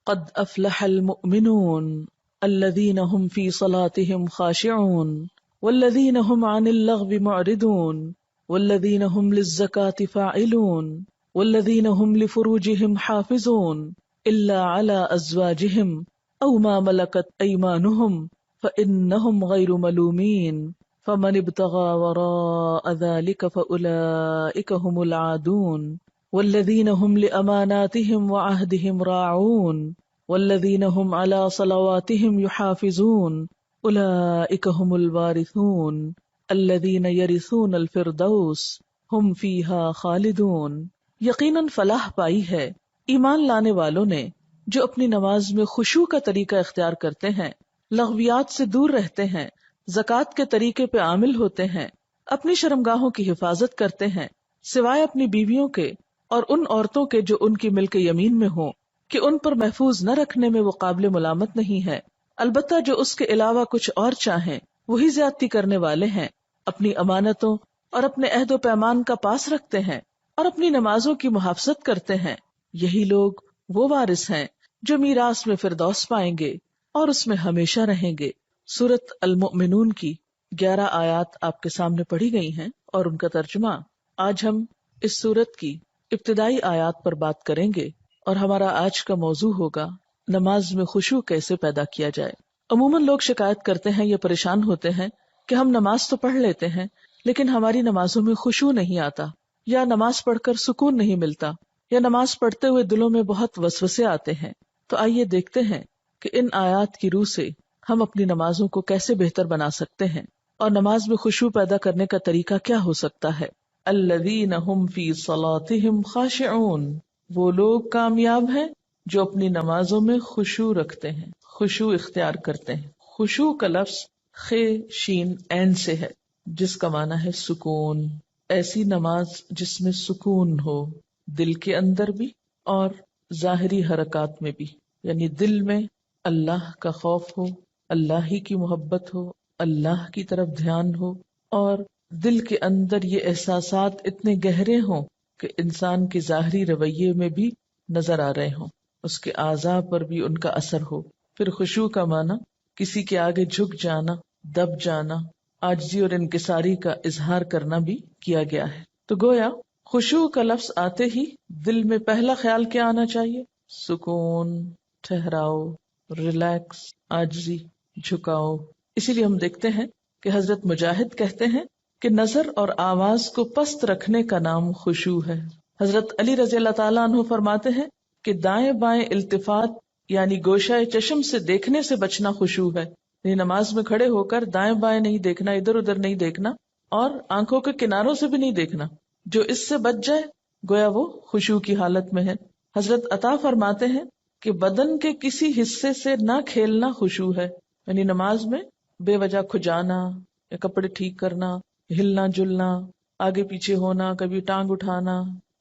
قد افلح المؤمنون الذين هم في صلاتهم خاشعون والذين هم عن اللغو معرضون والذين هم للزكاة فاعلون والذين هم لفروجهم حافظون إلا على أزواجهم أو ما ملكت أيمانهم فإنهم غير ملومين فمن ابتغى وراء ذلك فأولئك هم العادون والذين هم لأماناتهم وعهدهم راعون والذين هم على صلواتهم يحافظون أولئك هم الوارثون الذين يرثون الفردوس هم فيها خالدون۔ یقیناً فلاح پائی ہے ایمان لانے والوں نے جو اپنی نماز میں خشوع کا طریقہ اختیار کرتے ہیں، لغویات سے دور رہتے ہیں، زکوٰۃ کے طریقے پہ عامل ہوتے ہیں، اپنی شرمگاہوں کی حفاظت کرتے ہیں سوائے اپنی بیویوں کے اور ان عورتوں کے جو ان کی ملک یمین میں ہوں کہ ان پر محفوظ نہ رکھنے میں وہ قابل ملامت نہیں ہے، البتہ جو اس کے علاوہ کچھ اور چاہیں وہی زیادتی کرنے والے ہیں، اپنی امانتوں اور اپنے عہد و پیمان کا پاس رکھتے ہیں اور اپنی نمازوں کی محافظت کرتے ہیں، یہی لوگ وہ وارث ہیں جو میراث میں فردوس پائیں گے اور اس میں ہمیشہ رہیں گے۔ سورۃ المؤمنون کی 11 آیات آپ کے سامنے پڑھی گئی ہیں اور ان کا ترجمہ۔ آج ہم اس سورت کی ابتدائی آیات پر بات کریں گے اور ہمارا آج کا موضوع ہوگا نماز میں خشوع کیسے پیدا کیا جائے۔ عموماً لوگ شکایت کرتے ہیں یا پریشان ہوتے ہیں کہ ہم نماز تو پڑھ لیتے ہیں لیکن ہماری نمازوں میں خشوع نہیں آتا، یا نماز پڑھ کر سکون نہیں ملتا، یا نماز پڑھتے ہوئے دلوں میں بہت وسوسے آتے ہیں۔ تو آئیے دیکھتے ہیں کہ ان آیات کی روح سے ہم اپنی نمازوں کو کیسے بہتر بنا سکتے ہیں اور نماز میں خشوع پیدا کرنے کا طریقہ کیا ہو سکتا ہے۔ الذین هم فی صلاتهم خاشعون، وہ لوگ کامیاب ہیں جو اپنی نمازوں میں خشوع رکھتے ہیں، خشوع اختیار کرتے ہیں۔ خشوع کا لفظ خ شین عین سے ہے جس کا معنی ہے سکون، ایسی نماز جس میں سکون ہو، دل کے اندر بھی اور ظاہری حرکات میں بھی، یعنی دل میں اللہ کا خوف ہو، اللہ ہی کی محبت ہو، اللہ کی طرف دھیان ہو، اور دل کے اندر یہ احساسات اتنے گہرے ہوں کہ انسان کے ظاہری رویے میں بھی نظر آ رہے ہوں، اس کے اعضاء پر بھی ان کا اثر ہو۔ پھر خشوع کا معنی کسی کے آگے جھک جانا، دب جانا، عاجزی اور انکساری کا اظہار کرنا بھی کیا گیا ہے۔ تو گویا خشوع کا لفظ آتے ہی دل میں پہلا خیال کیا آنا چاہیے؟ سکون، ٹھہراؤ، ریلیکس، عاجزی، جھکاؤ۔ اسی لیے ہم دیکھتے ہیں کہ حضرت مجاہد کہتے ہیں کہ نظر اور آواز کو پست رکھنے کا نام خشوع ہے۔ حضرت علی رضی اللہ تعالیٰ عنہ فرماتے ہیں کہ دائیں بائیں التفات یعنی گوشہ چشم سے دیکھنے سے بچنا خشوع ہے، یعنی نماز میں کھڑے ہو کر دائیں بائیں نہیں دیکھنا، ادھر ادھر نہیں دیکھنا اور آنکھوں کے کناروں سے بھی نہیں دیکھنا۔ جو اس سے بچ جائے گویا وہ خشوع کی حالت میں ہے۔ حضرت عطا فرماتے ہیں کہ بدن کے کسی حصے سے نہ کھیلنا خشوع ہے، یعنی نماز میں بے وجہ کھجانا یا کپڑے ٹھیک کرنا، ہلنا جلنا، آگے پیچھے ہونا، کبھی ٹانگ اٹھانا،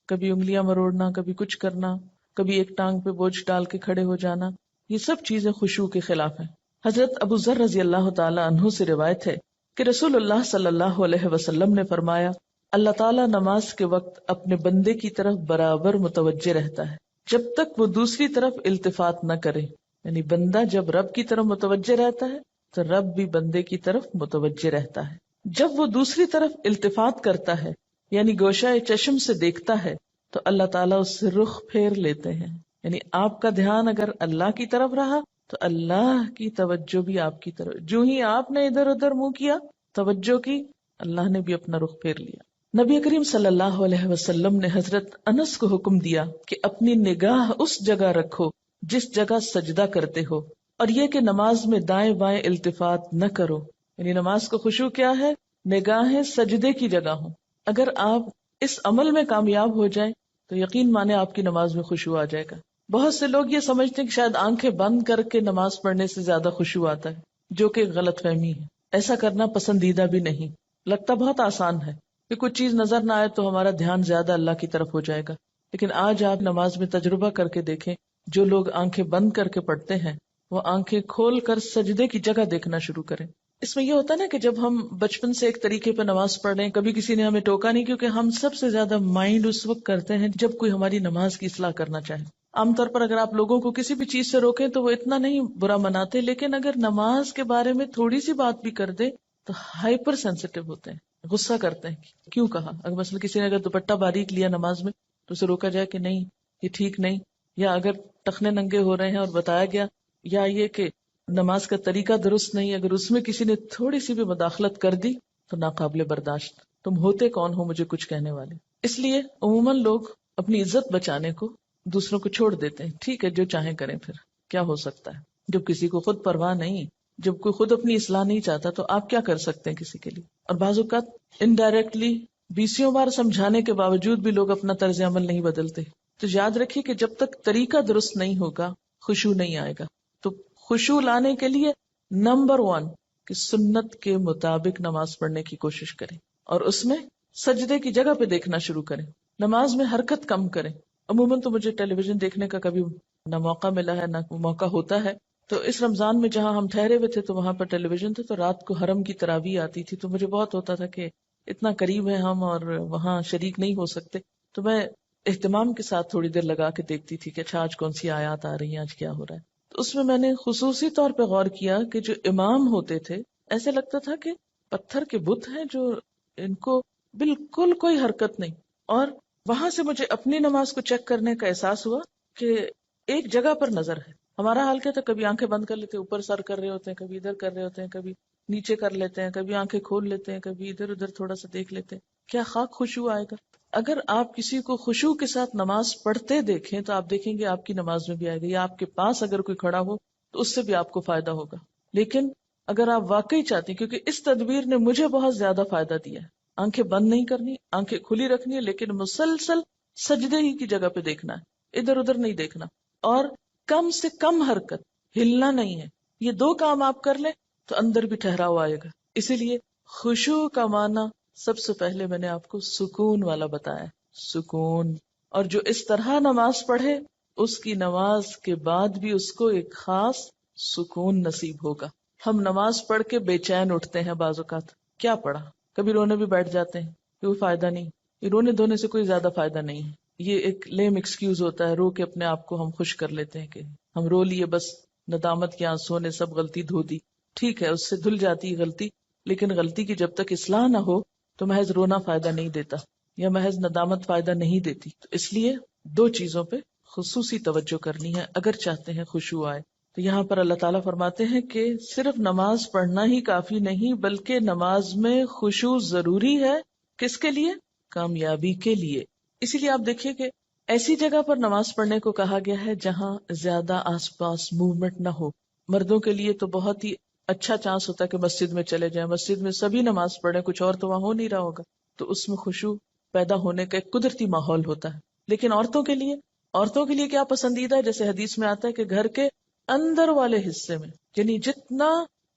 کبھی انگلیاں مروڑنا، کبھی کچھ کرنا، کبھی ایک ٹانگ پہ بوجھ ڈال کے کھڑے ہو جانا، یہ سب چیزیں خشوع کے خلاف ہیں۔ حضرت ابو ذر رضی اللہ تعالی عنہ سے روایت ہے کہ رسول اللہ صلی اللہ علیہ وسلم نے فرمایا، اللہ تعالیٰ نماز کے وقت اپنے بندے کی طرف برابر متوجہ رہتا ہے جب تک وہ دوسری طرف التفات نہ کرے، یعنی بندہ جب رب کی طرف متوجہ رہتا ہے تو رب بھی بندے کی طرف متوجہ رہتا ہے۔ جب وہ دوسری طرف التفات کرتا ہے یعنی گوشہ چشم سے دیکھتا ہے تو اللہ تعالیٰ اس سے رخ پھیر لیتے ہیں، یعنی آپ کا دھیان اگر اللہ کی طرف رہا تو اللہ کی توجہ بھی آپ کی طرف، جو ہی آپ نے ادھر ادھر منہ کیا توجہ کی، اللہ نے بھی اپنا رخ پھیر لیا۔ نبی کریم صلی اللہ علیہ وسلم نے حضرت انس کو حکم دیا کہ اپنی نگاہ اس جگہ رکھو جس جگہ سجدہ کرتے ہو، اور یہ کہ نماز میں دائیں بائیں التفات نہ کرو، یعنی نماز کو خشوع کیا ہے؟ نگاہیں سجدے کی جگہ ہوں۔ اگر آپ اس عمل میں کامیاب ہو جائیں تو یقین مانے آپ کی نماز میں خشوع آ جائے گا۔ بہت سے لوگ یہ سمجھتے ہیں کہ شاید آنکھیں بند کر کے نماز پڑھنے سے زیادہ خشوع آتا ہے، جو کہ غلط فہمی ہے۔ ایسا کرنا پسندیدہ بھی نہیں، لگتا بہت آسان ہے کہ کچھ چیز نظر نہ آئے تو ہمارا دھیان زیادہ اللہ کی طرف ہو جائے گا، لیکن آج آپ نماز میں تجربہ کر کے دیکھیں، جو لوگ آنکھیں بند کر کے پڑھتے ہیں وہ آنکھیں کھول کر سجدے کی جگہ دیکھنا شروع کریں۔ اس میں یہ ہوتا ہے نا کہ جب ہم بچپن سے ایک طریقے پہ نماز پڑھ رہے ہیں، کبھی کسی نے ہمیں ٹوکا نہیں، کیونکہ ہم سب سے زیادہ مائنڈ اس وقت کرتے ہیں جب کوئی ہماری نماز کی اصلاح کرنا چاہے۔ عام طور پر اگر آپ لوگوں کو کسی بھی چیز سے روکیں تو وہ اتنا نہیں برا مناتے، لیکن اگر نماز کے بارے میں تھوڑی سی بات بھی کر دے تو ہائپر سینسیٹیو ہوتے ہیں، غصہ کرتے ہیں کیوں کہا. اگر مثلا کسی نے اگر دوپٹہ باریک لیا نماز میں تو اسے روکا جائے کہ نہیں یہ ٹھیک نہیں، یا اگر ٹخنے ننگے ہو رہے ہیں اور بتایا گیا، یا یہ کہ نماز کا طریقہ درست نہیں، اگر اس میں کسی نے تھوڑی سی بھی مداخلت کر دی تو ناقابل برداشت. تم ہوتے کون ہو مجھے کچھ کہنے والے؟ اس لیے عموماً لوگ اپنی عزت بچانے کو دوسروں کو چھوڑ دیتے ہیں. ٹھیک ہے جو چاہیں کریں، پھر کیا ہو سکتا ہے جب کسی کو خود پرواہ نہیں، جب کوئی خود اپنی اصلاح نہیں چاہتا تو آپ کیا کر سکتے ہیں کسی کے لیے. اور بعض اوقات انڈائریکٹلی 20 بار سمجھانے کے باوجود بھی لوگ اپنا طرز عمل نہیں بدلتے. تو یاد رکھیے کہ جب تک طریقہ درست نہیں ہوگا خشوع نہیں آئے گا. تو خشوع لانے کے لیے نمبر 1 کہ سنت کے مطابق نماز پڑھنے کی کوشش کریں، اور اس میں سجدے کی جگہ پہ دیکھنا شروع کریں. نماز میں حرکت کم کریں. عموماً تو مجھے ٹیلی ویژن دیکھنے کا کبھی نہ موقع ملا ہے نہ موقع ہوتا ہے. تو اس رمضان میں جہاں ہم ٹھہرے ہوئے تھے تو وہاں پر ٹیلی ویژن تھے، تو رات کو حرم کی تراویح آتی تھی، تو مجھے بہت ہوتا تھا کہ اتنا قریب ہے ہم اور وہاں شریک نہیں ہو سکتے. تو میں اہتمام کے ساتھ تھوڑی دیر لگا کے دیکھتی تھی کہ اچھا آج کون سی آیات آ رہی ہیں، آج کیا ہو رہا ہے. تو اس میں نے خصوصی طور پہ غور کیا کہ جو امام ہوتے تھے ایسے لگتا تھا کہ پتھر کے بت ہیں جو ان کو بالکل کوئی حرکت نہیں. اور وہاں سے مجھے اپنی نماز کو چیک کرنے کا احساس ہوا کہ ایک جگہ پر نظر ہے. ہمارا حال کیا تھا، کبھی آنکھیں بند کر لیتے، اوپر سر کر رہے ہوتے ہیں، کبھی ادھر کر رہے ہوتے ہیں، کبھی نیچے کر لیتے ہیں، کبھی آنکھیں کھول لیتے ہیں، کبھی ادھر ادھر تھوڑا سا دیکھ لیتے ہیں. کیا خاک خشوع آئے گا؟ اگر آپ کسی کو خشوع کے ساتھ نماز پڑھتے دیکھیں تو آپ دیکھیں گے آپ کی نماز میں بھی آئے گا، یا آپ کے پاس اگر کوئی کھڑا ہو تو اس سے بھی آپ کو فائدہ ہوگا. لیکن اگر آپ واقعی چاہتے ہیں، کیونکہ اس تدبیر نے مجھے بہت زیادہ فائدہ دیا ہے، آنکھیں بند نہیں کرنی، آنکھیں کھلی رکھنی ہے، لیکن مسلسل سجدے ہی کی جگہ پہ دیکھنا ہے، ادھر ادھر نہیں دیکھنا، اور کم سے کم حرکت، ہلنا نہیں ہے. یہ 2 کام آپ کر لیں تو اندر بھی ٹھہراؤ آئے گا. اسی لیے خشوع کا معنی سب سے پہلے میں نے آپ کو سکون والا بتایا، سکون. اور جو اس طرح نماز پڑھے اس کی نماز کے بعد بھی اس کو ایک خاص سکون نصیب ہوگا. ہم نماز پڑھ کے بے چین اٹھتے ہیں بعض اوقات، کیا پڑھا، کبھی رونے بھی بیٹھ جاتے ہیں، کوئی فائدہ نہیں. یہ رونے دھونے سے کوئی زیادہ فائدہ نہیں ہے، یہ ایک لیم ایکسکیوز ہوتا ہے. رو کے اپنے آپ کو ہم خوش کر لیتے ہیں کہ ہم رو لیے، بس ندامت کے آنسوں نے سب غلطی دھو دی. ٹھیک ہے اس سے دھل جاتی غلطی، لیکن غلطی کی جب تک اصلاح نہ ہو تو محض رونا فائدہ نہیں دیتا، یا محض ندامت فائدہ نہیں دیتی. تو اس لیے 2 چیزوں پہ خصوصی توجہ کرنی ہے اگر چاہتے ہیں خشوع آئے. تو یہاں پر اللہ تعالیٰ فرماتے ہیں کہ صرف نماز پڑھنا ہی کافی نہیں، بلکہ نماز میں خشوع ضروری ہے. کس کے لیے؟ کامیابی کے لیے. اسی لیے آپ دیکھیے کہ ایسی جگہ پر نماز پڑھنے کو کہا گیا ہے جہاں زیادہ آس پاس موومنٹ نہ ہو. مردوں کے لیے تو بہت ہی اچھا چانس ہوتا ہے کہ مسجد میں چلے جائیں، مسجد میں سبھی نماز پڑھیں، کچھ اور تو وہاں ہو نہیں رہا ہوگا، تو اس میں خشوع پیدا ہونے کا ایک قدرتی ماحول ہوتا ہے. لیکن عورتوں کے لیے کیا پسندیدہ ہے؟ جیسے حدیث میں آتا ہے کہ گھر کے اندر والے حصے میں، یعنی جتنا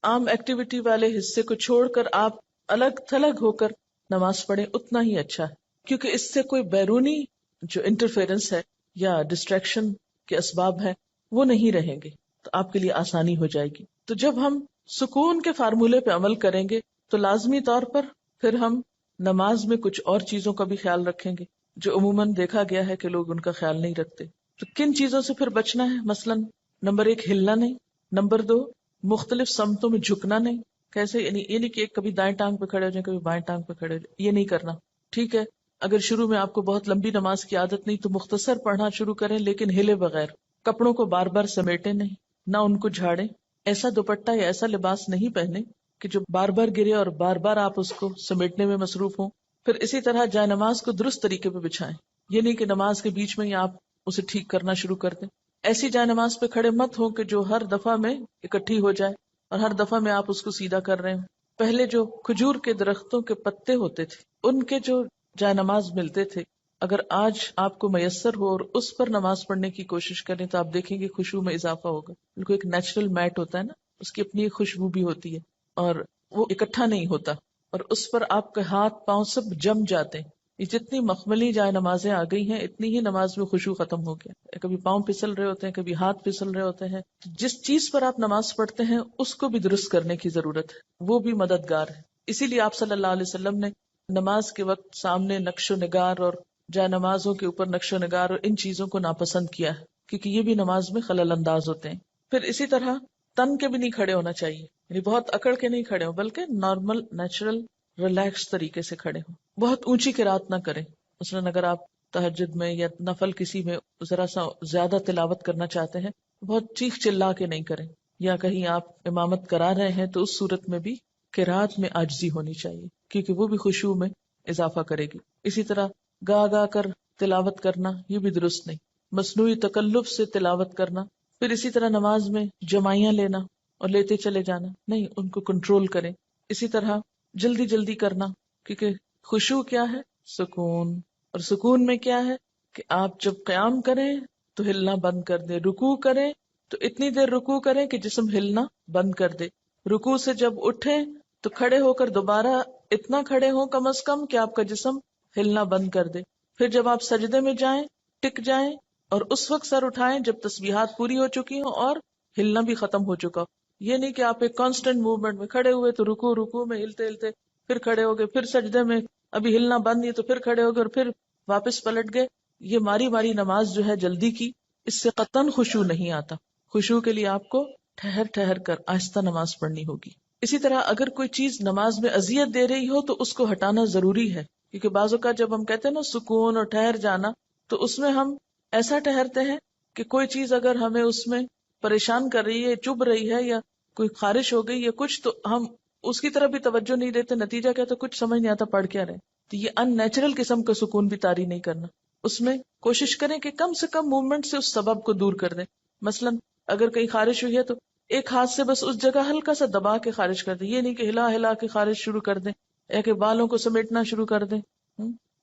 عام ایکٹیویٹی والے حصے کو چھوڑ کر آپ الگ تھلگ ہو کر نماز پڑھیں اتنا ہی اچھا ہے، کیونکہ اس سے کوئی بیرونی جو انٹرفیرنس ہے یا ڈسٹریکشن کے اسباب ہیں وہ نہیں رہیں گے، تو آپ کے لیے آسانی ہو جائے گی. تو جب ہم سکون کے فارمولے پہ عمل کریں گے تو لازمی طور پر پھر ہم نماز میں کچھ اور چیزوں کا بھی خیال رکھیں گے جو عموماً دیکھا گیا ہے کہ لوگ ان کا خیال نہیں رکھتے. تو کن چیزوں سے پھر بچنا ہے؟ مثلاً نمبر 1 ہلنا نہیں، نمبر 2 مختلف سمتوں میں جھکنا نہیں. کیسے؟ یعنی یہ نہیں کہ کبھی دائیں ٹانگ پہ کھڑے ہو جائیں، کبھی بائیں ٹانگ پہ کھڑے ہو جائیں، یہ نہیں کرنا. ٹھیک ہے اگر شروع میں آپ کو بہت لمبی نماز کی عادت نہیں تو مختصر پڑھنا شروع کریں، لیکن ہلے بغیر. کپڑوں کو بار بار سمیٹے نہیں، نہ ان کو جھاڑیں. ایسا دوپٹہ یا ایسا لباس نہیں پہنے کہ جو بار بار گرے اور بار بار آپ اس کو سمیٹنے میں مصروف ہوں. پھر اسی طرح جائے نماز کو درست طریقے پہ بچھائیں، یہ نہیں کہ نماز کے بیچ میں ہی آپ اسے ٹھیک کرنا شروع کر دیں. ایسی جائے نماز پہ کھڑے مت ہو کہ جو ہر دفعہ میں اکٹھی ہو جائے اور ہر دفعہ میں آپ اس کو سیدھا کر رہے ہوں. پہلے جو کھجور کے درختوں کے پتے ہوتے تھے ان کے جو جائے نماز ملتے تھے، اگر آج آپ کو میسر ہو اور اس پر نماز پڑھنے کی کوشش کریں تو آپ دیکھیں گے خشوع میں اضافہ ہوگا. بالکل ایک نیچرل میٹ ہوتا ہے نا، اس کی اپنی ایک خوشبو بھی ہوتی ہے اور وہ اکٹھا نہیں ہوتا، اور اس پر آپ کے ہاتھ پاؤں سب جم جاتے ہیں. یہ جتنی مخملی جائے نمازیں آ گئی ہیں اتنی ہی نماز میں خشوع ختم ہو گیا. کبھی پاؤں پھسل رہے ہوتے ہیں، کبھی ہاتھ پھسل رہے ہوتے ہیں. جس چیز پر آپ نماز پڑھتے ہیں اس کو بھی درست کرنے کی ضرورت ہے، وہ بھی مددگار ہے. اسی لیے آپ صلی اللہ علیہ وسلم نے نماز کے وقت سامنے نقش و نگار اور جائے نمازوں کے اوپر نقش و نگار اور ان چیزوں کو ناپسند کیا ہے کیونکہ یہ بھی نماز میں خلل انداز ہوتے ہیں. پھر اسی طرح تن کے بھی نہیں کھڑے ہونا چاہیے، یعنی بہت اکڑ کے نہیں کھڑے ہوں، بلکہ نارمل نیچرل ریلیکس طریقے سے کھڑے ہوں. بہت اونچی قرات نہ کریں. مثلاً اگر آپ تہجد میں یا نفل کسی میں ذرا سا زیادہ تلاوت کرنا چاہتے ہیں، بہت چیخ چلا کے نہیں کریں. یا کہیں آپ امامت کرا رہے ہیں تو اس صورت میں بھی قرات میں عاجزی ہونی چاہیے، کیونکہ وہ بھی خشوع میں اضافہ کرے گی. اسی طرح گا گا کر تلاوت کرنا یہ بھی درست نہیں. مصنوعی تکلف سے تلاوت کرنا. پھر اسی طرح نماز میں جمائیاں لینا اور لیتے چلے جانا نہیں، ان کو کنٹرول کریں. اسی طرح جلدی جلدی کرنا، کیونکہ خشوع کیا ہے؟ سکون. اور سکون میں کیا ہے کہ آپ جب قیام کریں تو ہلنا بند کر دیں، رکوع کریں تو اتنی دیر رکوع کریں کہ جسم ہلنا بند کر دے. رکوع سے جب اٹھیں تو کھڑے ہو کر دوبارہ اتنا کھڑے ہوں کم از کم کہ آپ کا جسم ہلنا بند کر دے. پھر جب آپ سجدے میں جائیں ٹک جائیں اور اس وقت سر اٹھائیں جب تسبیحات پوری ہو چکی ہوں اور ہلنا بھی ختم ہو چکا ہو. یہ نہیں کہ آپ ایک کانسٹنٹ موومنٹ میں کھڑے ہوئے تو رکوع میں ہلتے ہلتے پھر کھڑے ہو گئے، پھر سجدے میں ابھی ہلنا بند نہیں تو پھر کھڑے ہو گئے اور پھر واپس پلٹ گئے. یہ ماری ماری نماز جو ہے جلدی کی، اس سے قطعاً خشوع نہیں آتا. خشوع کے لیے آپ کو ٹھہر ٹھہر کر آہستہ نماز پڑھنی ہوگی. اسی طرح اگر کوئی چیز نماز میں اذیت دے رہی ہو تو اس کو ہٹانا ضروری ہے، کیونکہ بعض اوقات جب ہم کہتے ہیں نا سکون اور ٹھہر جانا، تو اس میں ہم ایسا ٹھہرتے ہیں کہ کوئی چیز اگر ہمیں اس میں پریشان کر رہی ہے، چبھ رہی ہے، یا کوئی خارش ہو گئی یا کچھ، تو ہم اس کی طرف بھی توجہ نہیں دیتے. نتیجہ کیا؟ تو کچھ سمجھ نہیں آتا پڑھ کیا رہے. تو یہ ان نیچرل قسم کا سکون بھی طاری نہیں کرنا. اس میں کوشش کریں کہ کم سے کم موومنٹ سے اس سبب کو دور کر دیں. مثلاً اگر کہیں خارش ہوئی ہے تو ایک ہاتھ سے بس اس جگہ ہلکا سا دبا کے خارش کر دیں. یہ نہیں کہ ہلا ہلا کے خارش شروع کر دیں، یا کہ بالوں کو سمیٹنا شروع کر دیں،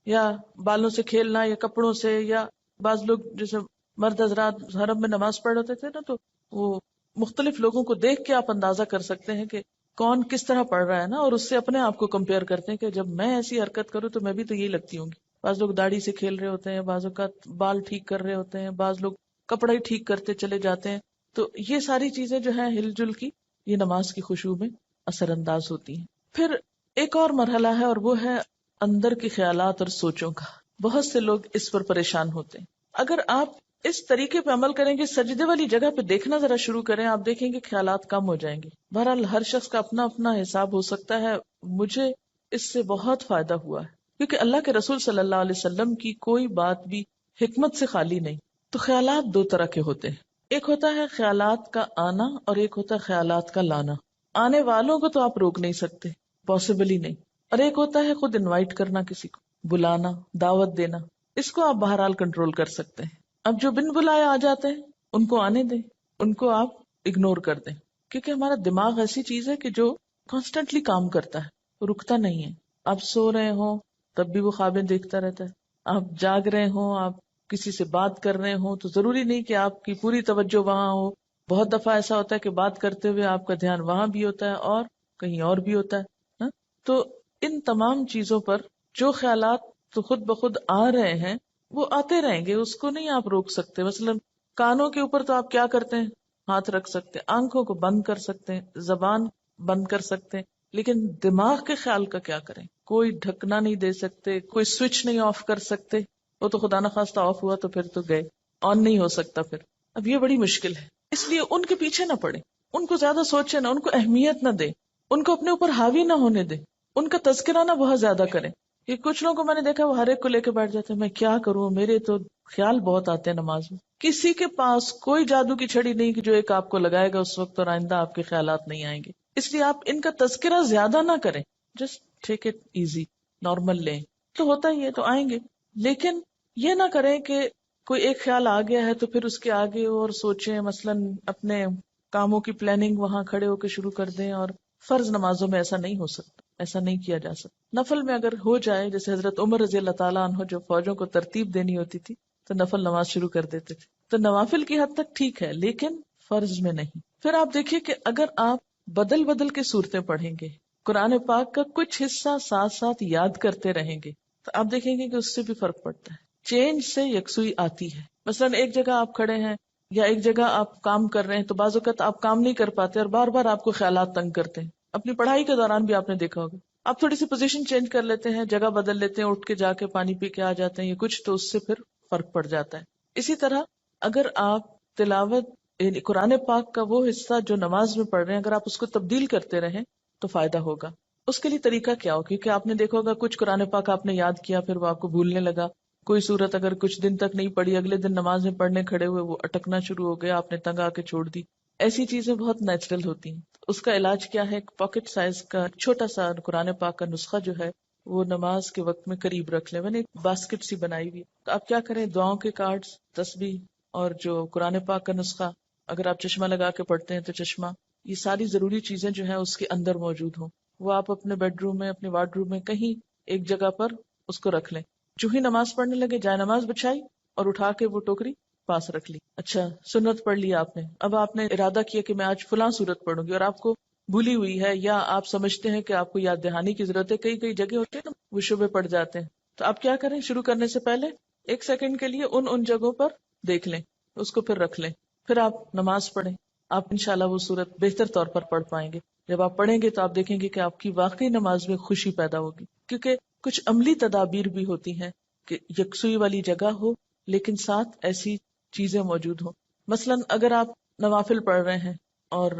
یا بالوں سے کھیلنا، یا کپڑوں سے. یا بعض لوگ جیسے مرد حضرات حرم میں نماز پڑھ ہوتے تھے نا، تو وہ مختلف لوگوں کو دیکھ کے آپ اندازہ کر سکتے ہیں کہ کون کس طرح پڑھ رہا ہے نا، اور اس سے اپنے آپ کو کمپیئر کرتے ہیں کہ جب میں ایسی حرکت کروں تو میں بھی تو یہی لگتی ہوں گی. بعض لوگ داڑھی سے کھیل رہے ہوتے ہیں، بعض اوقات بال ٹھیک کر رہے ہوتے ہیں، بعض لوگ کپڑا ہی ٹھیک کرتے چلے جاتے ہیں. تو یہ ساری چیزیں جو ہیں ہل جل کی، یہ نماز کی خشوع میں اثر انداز ہوتی ہیں. پھر ایک اور مرحلہ ہے، اور وہ ہے اندر کے خیالات اور سوچوں کا. بہت سے لوگ اس پر پریشان ہوتے ہیں. اگر آپ اس طریقے پہ عمل کریں گے، سجدے والی جگہ پہ دیکھنا ذرا شروع کریں، آپ دیکھیں گے خیالات کم ہو جائیں گے. بہرحال ہر شخص کا اپنا اپنا حساب ہو سکتا ہے. مجھے اس سے بہت فائدہ ہوا ہے، کیونکہ اللہ کے رسول صلی اللہ علیہ وسلم کی کوئی بات بھی حکمت سے خالی نہیں. تو خیالات دو طرح کے ہوتے ہیں. ایک ہوتا ہے خیالات کا آنا اور ایک ہوتا ہے خیالات کا لانا. آنے والوں کو تو آپ روک نہیں سکتے، پاسبل ہی نہیں. اور ایک ہوتا ہے خود انوائٹ کرنا، کسی کو بلانا، دعوت دینا. اس کو آپ بہرحال کنٹرول کر سکتے ہیں. اب جو بن بلائے آ جاتے ہیں ان کو آنے دیں، ان کو آپ اگنور کر دیں، کیونکہ ہمارا دماغ ایسی چیز ہے کہ جو کانسٹنٹلی کام کرتا ہے، رکتا نہیں ہے. آپ سو رہے ہوں تب بھی وہ خوابیں دیکھتا رہتا ہے، آپ جاگ رہے ہوں، آپ کسی سے بات کر رہے ہوں تو ضروری نہیں کہ آپ کی پوری توجہ وہاں ہو. بہت دفعہ ایسا ہوتا ہے کہ بات کرتے ہوئے آپ کا دھیان وہاں بھی ہوتا ہے اور کہیں اور بھی ہوتا ہے. تو ان تمام چیزوں پر جو خیالات تو خود بخود آ رہے ہیں وہ آتے رہیں گے، اس کو نہیں آپ روک سکتے. مثلا کانوں کے اوپر تو آپ کیا کرتے ہیں؟ ہاتھ رکھ سکتے ہیں، آنکھوں کو بند کر سکتے ہیں، زبان بند کر سکتے ہیں، لیکن دماغ کے خیال کا کیا کریں؟ کوئی ڈھکنا نہیں دے سکتے، کوئی سوئچ نہیں آف کر سکتے. وہ تو خدا نخواستہ آف ہوا تو پھر تو گئے، آن نہیں ہو سکتا پھر. اب یہ بڑی مشکل ہے. اس لیے ان کے پیچھے نہ پڑے، ان کو زیادہ سوچے نہ، ان کو اہمیت نہ دے، ان کو اپنے اوپر حاوی نہ ہونے دے، ان کا تذکرہ نہ بہت زیادہ کریں. یہ کچھ لوگوں کو میں نے دیکھا وہ ہر ایک کو لے کے بیٹھ جاتے ہیں، میں کیا کروں، میرے تو خیال بہت آتے ہیں نماز میں. کسی کے پاس کوئی جادو کی چھڑی نہیں کہ جو ایک آپ کو لگائے گا اس وقت اور آئندہ آپ کے خیالات نہیں آئیں گے. اس لیے آپ ان کا تذکرہ زیادہ نہ کریں، just take it easy, normal لیں. تو ہوتا ہی ہے تو آئیں گے، لیکن یہ نہ کریں کہ کوئی ایک خیال آ گیا ہے تو پھر اس کے آگے اور سوچیں. مثلاً اپنے کاموں کی پلاننگ وہاں کھڑے ہو کے شروع کر دیں. اور فرض نمازوں میں ایسا نہیں ہو سکتا، ایسا نہیں کیا جا سکتا. نفل میں اگر ہو جائے، جیسے حضرت عمر رضی اللہ تعالیٰ عنہ جو فوجوں کو ترتیب دینی ہوتی تھی تو نفل نماز شروع کر دیتے تھے. تو نوافل کی حد تک ٹھیک ہے، لیکن فرض میں نہیں. پھر آپ دیکھیے کہ اگر آپ بدل بدل کے صورتیں پڑھیں گے، قرآن پاک کا کچھ حصہ ساتھ ساتھ یاد کرتے رہیں گے، تو آپ دیکھیں گے کہ اس سے بھی فرق پڑتا ہے. چینج سے یکسوئی آتی ہے. مثلاً ایک جگہ آپ کھڑے ہیں یا ایک جگہ آپ کام کر رہے ہیں تو بعض اوقات آپ کام نہیں کر پاتے اور بار بار آپ کو خیالات تنگ کرتے ہیں. اپنی پڑھائی کے دوران بھی آپ نے دیکھا ہوگا، آپ تھوڑی سی پوزیشن چینج کر لیتے ہیں، جگہ بدل لیتے ہیں، اٹھ کے جا کے پانی پی کے آ جاتے ہیں، یہ کچھ تو اس سے پھر فرق پڑ جاتا ہے. اسی طرح اگر آپ تلاوت یعنی قرآن پاک کا وہ حصہ جو نماز میں پڑھ رہے ہیں اگر آپ اس کو تبدیل کرتے رہیں تو فائدہ ہوگا. اس کے لیے طریقہ کیا ہو؟ کیونکہ آپ نے دیکھا ہوگا کچھ قرآن پاک آپ نے یاد کیا پھر وہ آپ کو بھولنے لگا. کوئی صورت اگر کچھ دن تک نہیں پڑھی اگلے دن نماز میں پڑھنے کھڑے ہوئے وہ اٹکنا شروع ہو گیا, آپ نے تنگ آ کے چھوڑ دی. ایسی چیزیں بہت نیچرل ہوتی ہیں. اس کا علاج کیا ہے؟ ایک پاکٹ سائز کا چھوٹا سا قرآن پاک کا نسخہ جو ہے وہ نماز کے وقت میں قریب رکھ لیں. میں نے ایک باسکٹ سی بنائی ہوئی, تو آپ کیا کریں, دعاؤں کے کارڈز, تسبیح اور جو قرآن پاک کا نسخہ, اگر آپ چشمہ لگا کے پڑھتے ہیں تو چشمہ, یہ ساری ضروری چیزیں جو ہیں اس کے اندر موجود ہوں. وہ آپ اپنے بیڈ روم میں, اپنے وارڈ روم میں کہیں ایک جگہ پر اس کو رکھ لیں. جو ہی نماز پڑھنے لگے جائے نماز بچھائی اور اٹھا کے وہ ٹوکری پاس رکھ لی. اچھا سنت پڑھ لی آپ نے, اب آپ نے ارادہ کیا کہ میں آج فلاں سورت پڑھوں گی اور آپ کو بھولی ہوئی ہے یا آپ سمجھتے ہیں کہ آپ کو یاد دہانی کی ضرورت ہے. کئی کئی جگہ ہوتے ہیں نا وہ شبے پڑ جاتے ہیں. تو آپ کیا کریں, شروع کرنے سے پہلے 1 سیکنڈ کے لیے ان جگہوں پر دیکھ لیں, اس کو پھر رکھ لیں, پھر آپ نماز پڑھیں. آپ انشاءاللہ وہ سورت بہتر طور پر پڑھ پائیں گے. جب آپ پڑھیں گے تو آپ دیکھیں گے کہ آپ کی واقعی نماز میں خوشی پیدا ہوگی, کیونکہ کچھ عملی تدابیر بھی ہوتی ہیں کہ یکسوئی والی جگہ ہو لیکن ساتھ ایسی چیزیں موجود ہوں. مثلا اگر آپ نوافل پڑھ رہے ہیں اور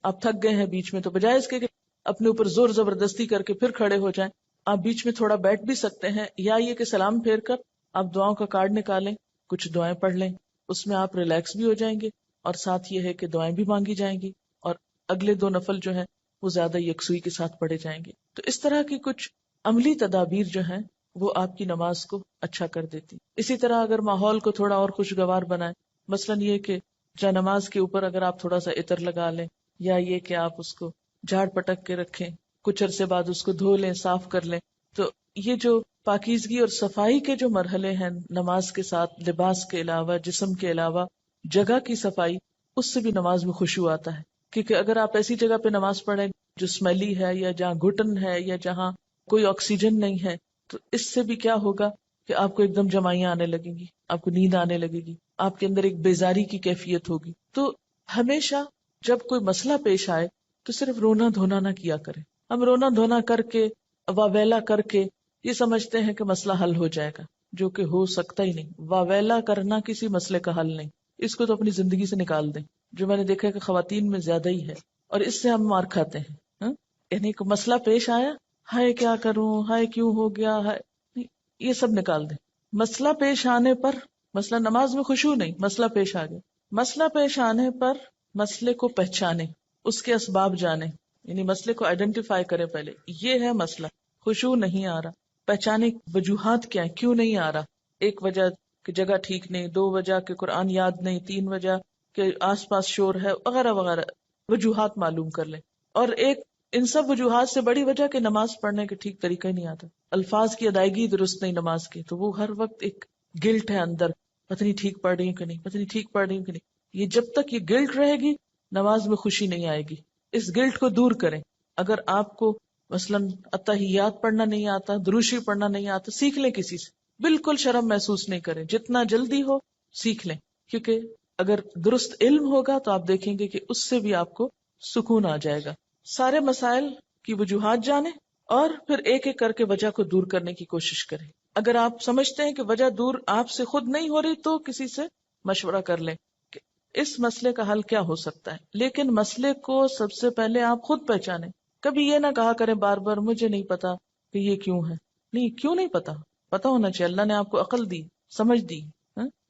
آپ تھک گئے ہیں بیچ میں, تو بجائے اس کے کہ اپنے اوپر زور زبردستی کر کے پھر کھڑے ہو جائیں, آپ بیچ میں تھوڑا بیٹھ بھی سکتے ہیں, یا یہ کہ سلام پھیر کر آپ دعاؤں کا کارڈ نکالیں, کچھ دعائیں پڑھ لیں, اس میں آپ ریلیکس بھی ہو جائیں گے اور ساتھ یہ ہے کہ دعائیں بھی مانگی جائیں گی اور اگلے 2 نفل جو ہیں وہ زیادہ یکسوئی کے ساتھ پڑھے جائیں گے. تو اس طرح کی کچھ عملی تدابیر جو ہیں وہ آپ کی نماز کو اچھا کر دیتی. اسی طرح اگر ماحول کو تھوڑا اور خوشگوار بنائیں, مثلا یہ کہ جا نماز کے اوپر اگر آپ تھوڑا سا عطر لگا لیں, یا یہ کہ آپ اس کو جھاڑ پٹک کے رکھیں, کچھ عرصے بعد اس کو دھو لیں, صاف کر لیں. تو یہ جو پاکیزگی اور صفائی کے جو مرحلے ہیں نماز کے ساتھ, لباس کے علاوہ, جسم کے علاوہ جگہ کی صفائی, اس سے بھی نماز میں خشوع آتا ہے. کیونکہ اگر آپ ایسی جگہ پہ نماز پڑھیں جو اسمیلی ہے یا جہاں گھٹن ہے یا جہاں کوئی آکسیجن نہیں ہے, تو اس سے بھی کیا ہوگا کہ آپ کو ایک دم جمائیاں آنے لگیں گی, آپ کو نیند آنے لگے گی, آپ کے اندر ایک بیزاری کی کیفیت ہوگی. تو ہمیشہ جب کوئی مسئلہ پیش آئے تو صرف رونا دھونا نہ کیا کریں. ہم رونا دھونا کر کے واویلا کر کے یہ سمجھتے ہیں کہ مسئلہ حل ہو جائے گا, جو کہ ہو سکتا ہی نہیں. واویلا کرنا کسی مسئلے کا حل نہیں, اس کو تو اپنی زندگی سے نکال دیں, جو میں نے دیکھا ہے کہ خواتین میں زیادہ ہی ہے, اور اس سے ہم مار کھاتے ہیں. یعنی کہ مسئلہ پیش آیا, ہائے کیا کروں, ہائے کیوں ہو گیا, ہائے, یہ سب نکال دیں. مسئلہ پیش آنے پر, مسئلہ نماز میں خشوع نہیں, مسئلہ پیش آ گیا, مسئلہ پیش آنے پر مسئلے کو پہچانے, اس کے اسباب جانے, یعنی مسئلے کو آئیڈینٹیفائی کرے پہلے, یہ ہے مسئلہ, خشوع نہیں آ رہا, پہچانے وجوہات کیا ہیں, کیوں نہیں آ رہا. 1 وجہ کہ جگہ ٹھیک نہیں, 2 وجہ کہ قرآن یاد نہیں, 3 وجہ کہ آس پاس شور ہے, وغیرہ وغیرہ وجوہات معلوم کر لیں. اور ایک ان سب وجوہات سے بڑی وجہ کہ نماز پڑھنے کے ٹھیک طریقہ ہی نہیں آتا, الفاظ کی ادائیگی درست نہیں نماز کی, تو وہ ہر وقت ایک گلٹ ہے اندر, پتہ نہیں ٹھیک پڑھ رہی ہوں کہ نہیں, پتہ نہیں ٹھیک پڑھ رہی ہوں کہ نہیں. یہ جب تک یہ گلٹ رہے گی نماز میں خوشی نہیں آئے گی. اس گلٹ کو دور کریں. اگر آپ کو مثلاً اتحیات پڑھنا نہیں آتا, دروشی پڑھنا نہیں آتا, سیکھ لیں کسی سے, بالکل شرم محسوس نہیں کریں, جتنا جلدی ہو سیکھ لیں. کیونکہ اگر درست علم ہوگا تو آپ دیکھیں گے کہ اس سے بھی آپ کو سکون آ جائے گا. سارے مسائل کی وجوہات جانیں اور پھر ایک ایک کر کے وجہ کو دور کرنے کی کوشش کریں. اگر آپ سمجھتے ہیں کہ وجہ دور آپ سے خود نہیں ہو رہی تو کسی سے مشورہ کر لیں کہ اس مسئلے کا حل کیا ہو سکتا ہے. لیکن مسئلے کو سب سے پہلے آپ خود پہچانیں. کبھی یہ نہ کہا کریں بار بار مجھے نہیں پتا کہ یہ کیوں ہے. نہیں, کیوں نہیں پتا, پتا ہونا چاہیے. اللہ نے آپ کو عقل دی, سمجھ دی,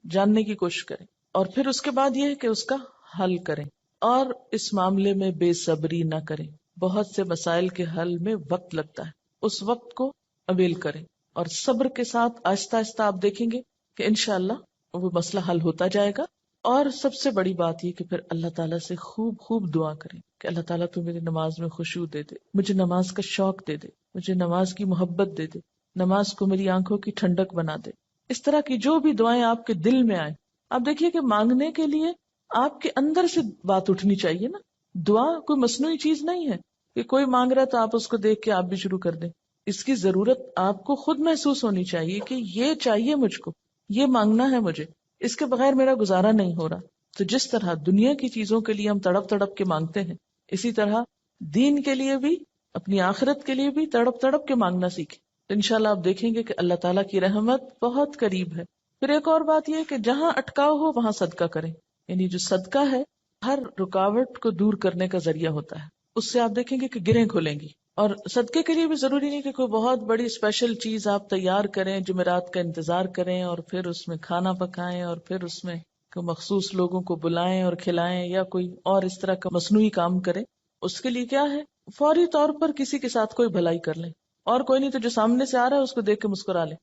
جاننے کی کوشش کریں. اور پھر اس کے بعد یہ ہے کہ اس کا حل کریں, اور اس معاملے میں بے صبری نہ کریں. بہت سے مسائل کے حل میں وقت لگتا ہے, اس وقت کو اویل کریں, اور صبر کے ساتھ آہستہ آہستہ آپ دیکھیں گے کہ انشاءاللہ وہ مسئلہ حل ہوتا جائے گا. اور سب سے بڑی بات یہ کہ پھر اللہ تعالیٰ سے خوب خوب دعا کریں کہ اللہ تعالیٰ تو میری نماز میں خشوع دے دے, مجھے نماز کا شوق دے دے, مجھے نماز کی محبت دے دے, نماز کو میری آنکھوں کی ٹھنڈک بنا دے. اس طرح کی جو بھی دعائیں آپ کے دل میں آئیں, آپ دیکھیے کہ مانگنے کے لیے آپ کے اندر سے بات اٹھنی چاہیے نا. دعا کوئی مصنوعی چیز نہیں ہے کہ کوئی مانگ رہا ہے تو آپ اس کو دیکھ کے آپ بھی شروع کر دیں. اس کی ضرورت آپ کو خود محسوس ہونی چاہیے کہ یہ چاہیے مجھ کو, یہ مانگنا ہے مجھے, اس کے بغیر میرا گزارا نہیں ہو رہا. تو جس طرح دنیا کی چیزوں کے لیے ہم تڑپ تڑپ کے مانگتے ہیں, اسی طرح دین کے لیے بھی, اپنی آخرت کے لیے بھی تڑپ تڑپ کے مانگنا سیکھیں. تو انشاءاللہ آپ دیکھیں گے کہ اللہ تعالیٰ کی رحمت بہت قریب ہے. پھر ایک اور بات یہ کہ جہاں اٹکاؤ ہو وہاں صدقہ کریں، یعنی جو صدقہ ہے ہر رکاوٹ کو دور کرنے کا ذریعہ ہوتا ہے، اس سے آپ دیکھیں گے کہ گرہیں کھلیں گی. اور صدقے کے لیے بھی ضروری نہیں کہ کوئی بہت بڑی اسپیشل چیز آپ تیار کریں، جمعرات کا انتظار کریں اور پھر اس میں کھانا پکائیں اور پھر اس میں کوئی مخصوص لوگوں کو بلائیں اور کھلائیں یا کوئی اور اس طرح کا مصنوعی کام کریں. اس کے لیے کیا ہے، فوری طور پر کسی کے ساتھ کوئی بھلائی کر لیں، اور کوئی نہیں تو جو سامنے سے آ رہا ہے اس کو دیکھ کے مسکرا لیں.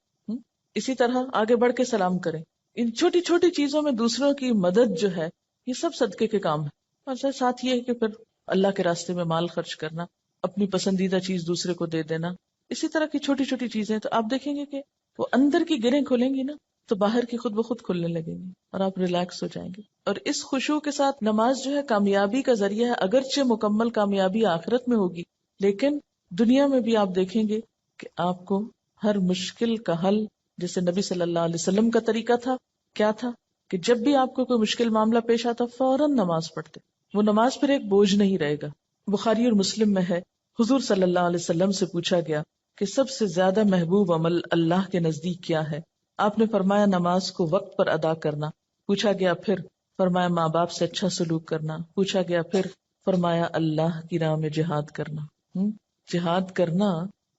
اسی طرح آگے بڑھ کے سلام کریں. ان چھوٹی چھوٹی چیزوں میں دوسروں کی مدد جو ہے یہ سب صدقے کے کام ہے. اور ساتھ یہ ہے کہ پھر اللہ کے راستے میں مال خرچ کرنا، اپنی پسندیدہ چیز دوسرے کو دے دینا، اسی طرح کی چھوٹی چھوٹی چیزیں. تو آپ دیکھیں گے کہ وہ اندر کی گرہیں کھلیں گی نا تو باہر کی خود بخود کھلنے لگیں گی اور آپ ریلیکس ہو جائیں گے. اور اس خشوع کے ساتھ نماز جو ہے کامیابی کا ذریعہ ہے. اگرچہ مکمل کامیابی آخرت میں ہوگی، لیکن دنیا میں بھی آپ دیکھیں گے کہ آپ کو ہر مشکل کا حل، جیسے نبی صلی اللہ علیہ وسلم کا طریقہ تھا، کیا تھا کہ جب بھی آپ کو کوئی مشکل معاملہ پیش آتا فوراً نماز پڑھتے. وہ نماز پھر ایک بوجھ نہیں رہے گا. بخاری اور مسلم میں ہے، حضور صلی اللہ علیہ وسلم سے پوچھا گیا کہ سب سے زیادہ محبوب عمل اللہ کے نزدیک کیا ہے؟ آپ نے فرمایا نماز کو وقت پر ادا کرنا. پوچھا گیا پھر؟ فرمایا ماں باپ سے اچھا سلوک کرنا. پوچھا گیا پھر؟ فرمایا اللہ کی راہ میں جہاد کرنا. جہاد کرنا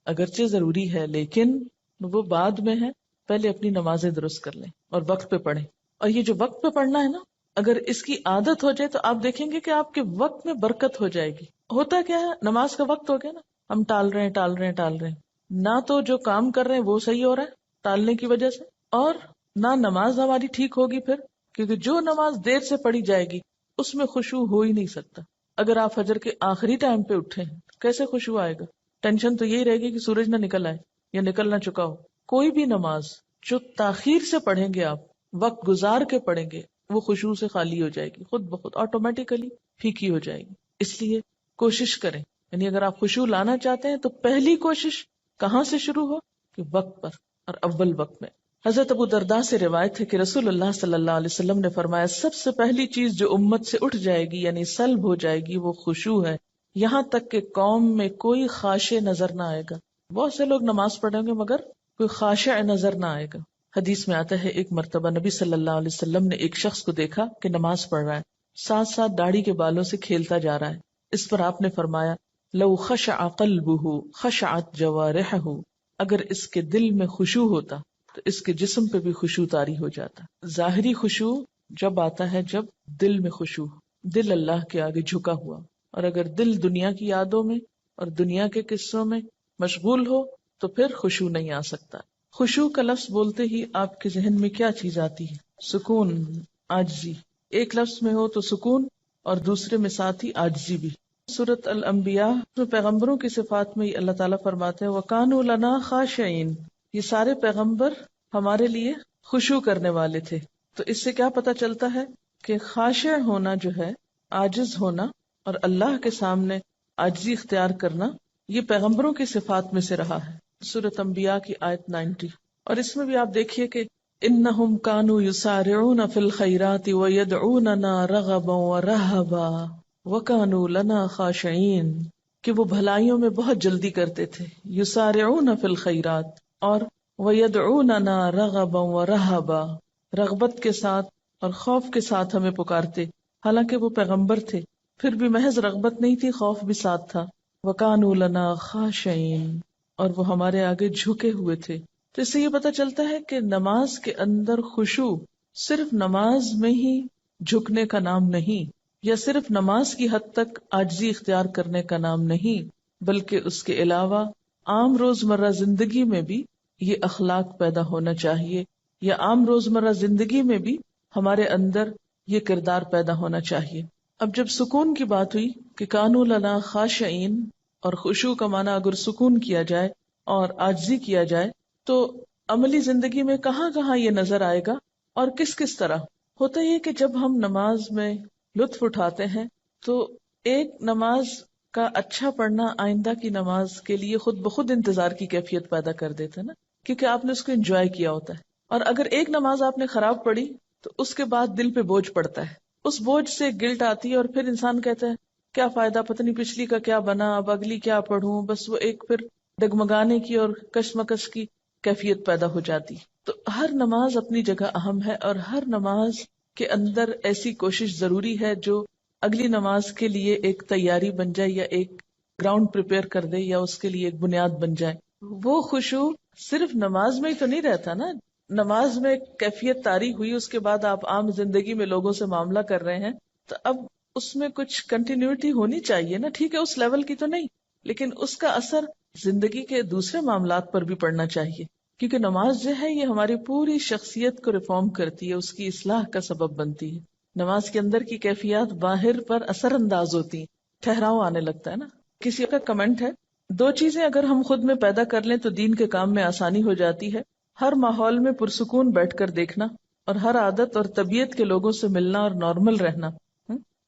اگرچہ ضروری ہے لیکن وہ بعد میں ہے، پہلے اپنی نمازیں درست کر لیں اور وقت پہ پڑھیں. اور یہ جو وقت پہ پڑھنا ہے نا، اگر اس کی عادت ہو جائے تو آپ دیکھیں گے کہ آپ کے وقت میں برکت ہو جائے گی. ہوتا کیا ہے، نماز کا وقت ہو گیا نا، ہم ٹال رہے ہیں نہ تو جو کام کر رہے ہیں وہ صحیح ہو رہا ہے ٹالنے کی وجہ سے، اور نہ نماز ہماری ٹھیک ہوگی پھر، کیونکہ جو نماز دیر سے پڑھی جائے گی اس میں خشوع ہو ہی نہیں سکتا. اگر آپ فجر کے آخری ٹائم پہ اٹھے ہیں کیسے خشوع آئے گا؟ ٹینشن تو یہی رہے گی کہ سورج نہ نکل آئے یا نکل نہ چکا ہو. کوئی بھی نماز جو تاخیر سے پڑھیں گے، آپ وقت گزار کے پڑھیں گے، وہ خشوع سے خالی ہو جائے گی، خود بخود آٹومیٹیکلی پھیکی ہو جائے گی. اس لیے کوشش کریں، یعنی اگر آپ خشوع لانا چاہتے ہیں تو پہلی کوشش کہاں سے شروع ہو کہ وقت پر اور اول وقت میں. حضرت ابو درداء سے روایت ہے کہ رسول اللہ صلی اللہ علیہ وسلم نے فرمایا سب سے پہلی چیز جو امت سے اٹھ جائے گی یعنی سلب ہو جائے گی وہ خشوع ہے، یہاں تک کہ قوم میں کوئی خاشع نظر نہ آئے گا. بہت سے لوگ نماز پڑھیں گے مگر کوئی خاشع نظر نہ آئے گا. حدیث میں آتا ہے ایک مرتبہ نبی صلی اللہ علیہ وسلم نے ایک شخص کو دیکھا کہ نماز پڑھ رہا ہے، ساتھ ساتھ داڑھی کے بالوں سے کھیلتا جا رہا ہے. اس پر آپ نے فرمایا لو خشع قلبہ خشعت جوارحہ، اگر اس کے دل میں خشوع ہوتا تو اس کے جسم پہ بھی خشوع طاری ہو جاتا. ظاہری خشوع جب آتا ہے جب دل میں خشوع، دل اللہ کے آگے جھکا ہوا. اور اگر دل دنیا کی یادوں میں اور دنیا کے قصوں میں مشغول ہو تو پھر خشوع نہیں آ سکتا. خشوع کا لفظ بولتے ہی آپ کے ذہن میں کیا چیز آتی ہے؟ سکون، عاجزی. ایک لفظ میں ہو تو سکون اور دوسرے میں ساتھ ہی عاجزی بھی. سورۃ الانبیاء میں پیغمبروں کی صفات میں اللہ تعالیٰ فرماتے ہیں وَكَانُوا لَنَا خَاشِعِينَ، یہ سارے پیغمبر ہمارے لیے خشوع کرنے والے تھے. تو اس سے کیا پتہ چلتا ہے کہ خاشع ہونا جو ہے، عاجز ہونا اور اللہ کے سامنے عاجزی اختیار کرنا، یہ پیغمبروں کی صفات میں سے رہا ہے. سورۃ انبیاء کی آیت 90. اور اس میں بھی آپ دیکھیے کہ انہم کانوا یسارعون فی الخیرات ویدعوننا رغبا ورہبا وکانوا لنا خاشعین، کہ وہ بھلائیوں میں بہت جلدی کرتے تھے، یسارعون فی الخیرات، اور ویدعوننا رغبا ورہبا، رغبت کے ساتھ اور خوف کے ساتھ ہمیں پکارتے. حالانکہ وہ پیغمبر تھے پھر بھی محض رغبت نہیں تھی، خوف بھی ساتھ تھا. وکانوا لنا خاشعین، اور وہ ہمارے آگے جھکے ہوئے تھے. تو اس سے یہ پتہ چلتا ہے کہ نماز کے اندر خشوع صرف نماز میں ہی جھکنے کا نام نہیں، یا صرف نماز کی حد تک عاجزی اختیار کرنے کا نام نہیں، بلکہ اس کے علاوہ عام روزمرہ زندگی میں بھی یہ اخلاق پیدا ہونا چاہیے، یا عام روزمرہ زندگی میں بھی ہمارے اندر یہ کردار پیدا ہونا چاہیے. اب جب سکون کی بات ہوئی کہ کانوا لنا خاشعین، اور خشوع کا معنی اگر سکون کیا جائے اور عاجزی کیا جائے تو عملی زندگی میں کہاں کہاں یہ نظر آئے گا اور کس کس طرح ہوتا یہ کہ جب ہم نماز میں لطف اٹھاتے ہیں تو ایک نماز کا اچھا پڑھنا آئندہ کی نماز کے لیے خود بخود انتظار کی کیفیت پیدا کر دیتا ہے نا، کیونکہ آپ نے اس کو انجوائے کیا ہوتا ہے. اور اگر ایک نماز آپ نے خراب پڑھی تو اس کے بعد دل پہ بوجھ پڑتا ہے، اس بوجھ سے گلٹ آتی ہے اور پھر انسان کہتا ہے کیا فائدہ، پتہ نہیں پچھلی کا کیا بنا، اب اگلی کیا پڑھوں. بس وہ ایک پھر ڈگمگانے کی اور کشمکش کی کیفیت پیدا ہو جاتی. تو ہر نماز اپنی جگہ اہم ہے، اور ہر نماز کے اندر ایسی کوشش ضروری ہے جو اگلی نماز کے لیے ایک تیاری بن جائے، یا ایک گراؤنڈ پریپیئر کر دے، یا اس کے لیے ایک بنیاد بن جائے. وہ خشوع صرف نماز میں ہی تو نہیں رہتا نا. نماز میں کیفیت طاری ہوئی، اس کے بعد آپ عام زندگی میں لوگوں سے معاملہ کر رہے ہیں، تو اب اس میں کچھ کنٹینیوٹی ہونی چاہیے نا. ٹھیک ہے اس لیول کی تو نہیں، لیکن اس کا اثر زندگی کے دوسرے معاملات پر بھی پڑنا چاہیے. کیونکہ نماز جو ہے یہ ہماری پوری شخصیت کو ریفارم کرتی ہے، اس کی اصلاح کا سبب بنتی ہے. نماز کے اندر کی کیفیات باہر پر اثر انداز ہوتی ہیں، ٹھہراؤ آنے لگتا ہے نا. کسی کا کمنٹ ہے، 2 چیزیں اگر ہم خود میں پیدا کر لیں تو دین کے کام میں آسانی ہو جاتی ہے. ہر ماحول میں پرسکون بیٹھ کر دیکھنا، اور ہر عادت اور طبیعت کے لوگوں سے ملنا اور نارمل رہنا.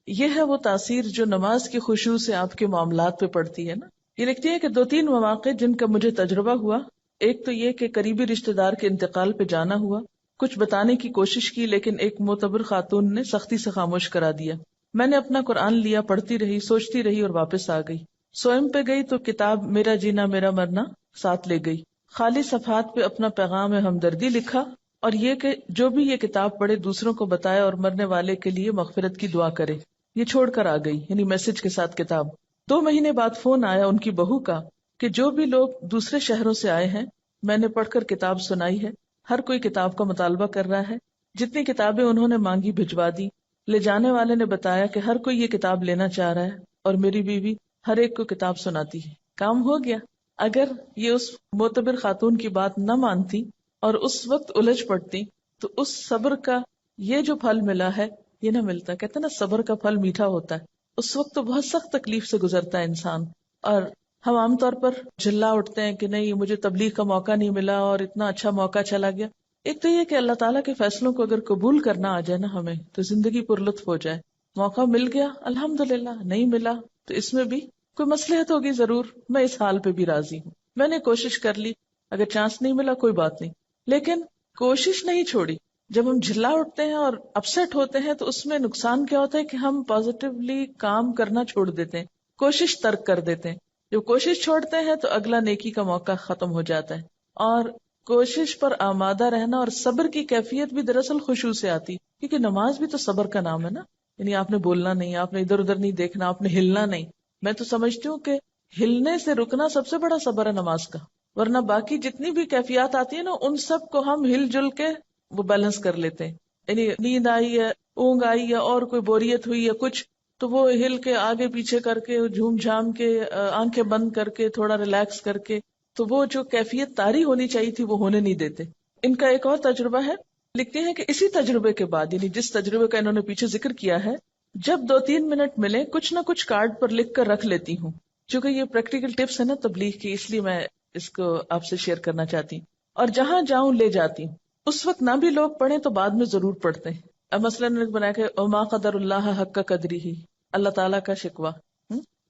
یہ ہے وہ تاثیر جو نماز کی خشوع سے آپ کے معاملات پہ پڑتی ہے نا. یہ لکھتی ہے کہ 2-3 مواقع جن کا مجھے تجربہ ہوا. ایک تو یہ کہ قریبی رشتہ دار کے انتقال پہ جانا ہوا. کچھ بتانے کی کوشش کی لیکن ایک معتبر خاتون نے سختی سے خاموش کرا دیا. میں نے اپنا قرآن لیا، پڑھتی رہی، سوچتی رہی اور واپس آ گئی. سوئم پہ گئی تو کتاب میرا جینا میرا مرنا ساتھ لے گئی. خالی صفحات پہ اپنا پیغام ہمدردی لکھا، اور یہ کہ جو بھی یہ کتاب پڑھے دوسروں کو بتائے اور مرنے والے کے لیے مغفرت کی دعا کرے. یہ چھوڑ کر آ گئی، یعنی میسج کے ساتھ کتاب. 2 مہینے بعد فون آیا ان کی بہو کا کہ جو بھی لوگ دوسرے شہروں سے آئے ہیں میں نے پڑھ کر کتاب سنائی ہے. ہر کوئی کتاب کا مطالبہ کر رہا ہے. جتنی کتابیں انہوں نے مانگی بھجوا دی. لے جانے والے نے بتایا کہ ہر کوئی یہ کتاب لینا چاہ رہا ہے، اور میری بیوی ہر ایک کو کتاب سناتی ہے. کام ہو گیا. اگر یہ اس معتبر خاتون کی بات نہ مانتی اور اس وقت الجھ پڑتی تو اس صبر کا یہ جو پھل ملا ہے یہ نہ ملتا. کہتے ہیں نا صبر کا پھل میٹھا ہوتا ہے. اس وقت تو بہت سخت تکلیف سے گزرتا ہے انسان، اور ہم عام طور پر جھلا اٹھتے ہیں کہ نہیں مجھے تبلیغ کا موقع نہیں ملا اور اتنا اچھا موقع چلا گیا. ایک تو یہ کہ اللہ تعالیٰ کے فیصلوں کو اگر قبول کرنا آ جائے نا ہمیں تو زندگی پر لطف ہو جائے. موقع مل گیا الحمدللہ، نہیں ملا تو اس میں بھی کوئی مصلحت ہوگی ضرور. میں اس حال پہ بھی راضی ہوں. میں نے کوشش کر لی، اگر چانس نہیں ملا کوئی بات نہیں، لیکن کوشش نہیں چھوڑی. جب ہم جھلا اٹھتے ہیں اور اپسیٹ ہوتے ہیں تو اس میں نقصان کیا ہوتا ہے کہ ہم پازیٹیولی کام کرنا چھوڑ دیتے ہیں، کوشش ترک کر دیتے ہیں. جب کوشش چھوڑتے ہیں تو اگلا نیکی کا موقع ختم ہو جاتا ہے. اور کوشش پر آمادہ رہنا اور صبر کی کیفیت بھی دراصل خشوع سے آتی، کیونکہ نماز بھی تو صبر کا نام ہے نا. یعنی آپ نے بولنا نہیں، آپ نے ادھر ادھر نہیں دیکھنا، آپ نے ہلنا نہیں. میں تو سمجھتی ہوں کہ ہلنے سے رکنا سب سے بڑا صبر ہے نماز کا. ورنہ باقی جتنی بھی کیفیات آتی ہیں نا ان سب کو ہم ہل جل کے وہ بیلنس کر لیتے ہیں. یعنی نیند آئی ہے، اونگ آئی ہے، اور کوئی بوریت ہوئی ہے کچھ، تو وہ ہل کے آگے پیچھے کر کے جھوم جھام کے آنکھیں بند کر کے تھوڑا ریلیکس کر کے، تو وہ جو کیفیت طاری ہونی چاہیے تھی وہ ہونے نہیں دیتے. ان کا ایک اور تجربہ ہے. لکھتے ہیں کہ اسی تجربے کے بعد، یعنی جس تجربے کا انہوں نے پیچھے ذکر کیا ہے، جب 2-3 منٹ ملے کچھ نہ کچھ کارڈ پر لکھ کر رکھ لیتی ہوں. چونکہ یہ پریکٹیکل ٹپس ہے نا تبلیغ کی، اس لیے میں اس کو آپ سے شیئر کرنا چاہتی ہوں. اور جہاں جاؤں لے جاتی ہوں. اس وقت نہ بھی لوگ پڑھیں تو بعد میں ضرور پڑھتے ہیں. اب مثلاً بنایا کہ وما قدر اللہ حق قدری ہی، اللہ تعالیٰ کا شکوہ،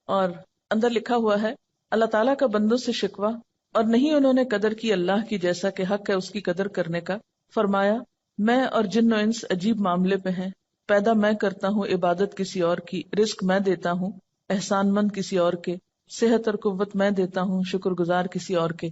اور اندر لکھا ہوا ہے اللہ تعالیٰ کا بندوں سے شکوہ، اور نہیں انہوں نے قدر کی اللہ کی جیسا کہ حق ہے اس کی قدر کرنے کا. فرمایا میں اور جن و انس عجیب معاملے پہ ہیں. پیدا میں کرتا ہوں، عبادت کسی اور کی، رزق میں دیتا ہوں، احسان مند کسی اور کے، صحت اور قوت میں دیتا ہوں، شکر گزار کسی اور کے.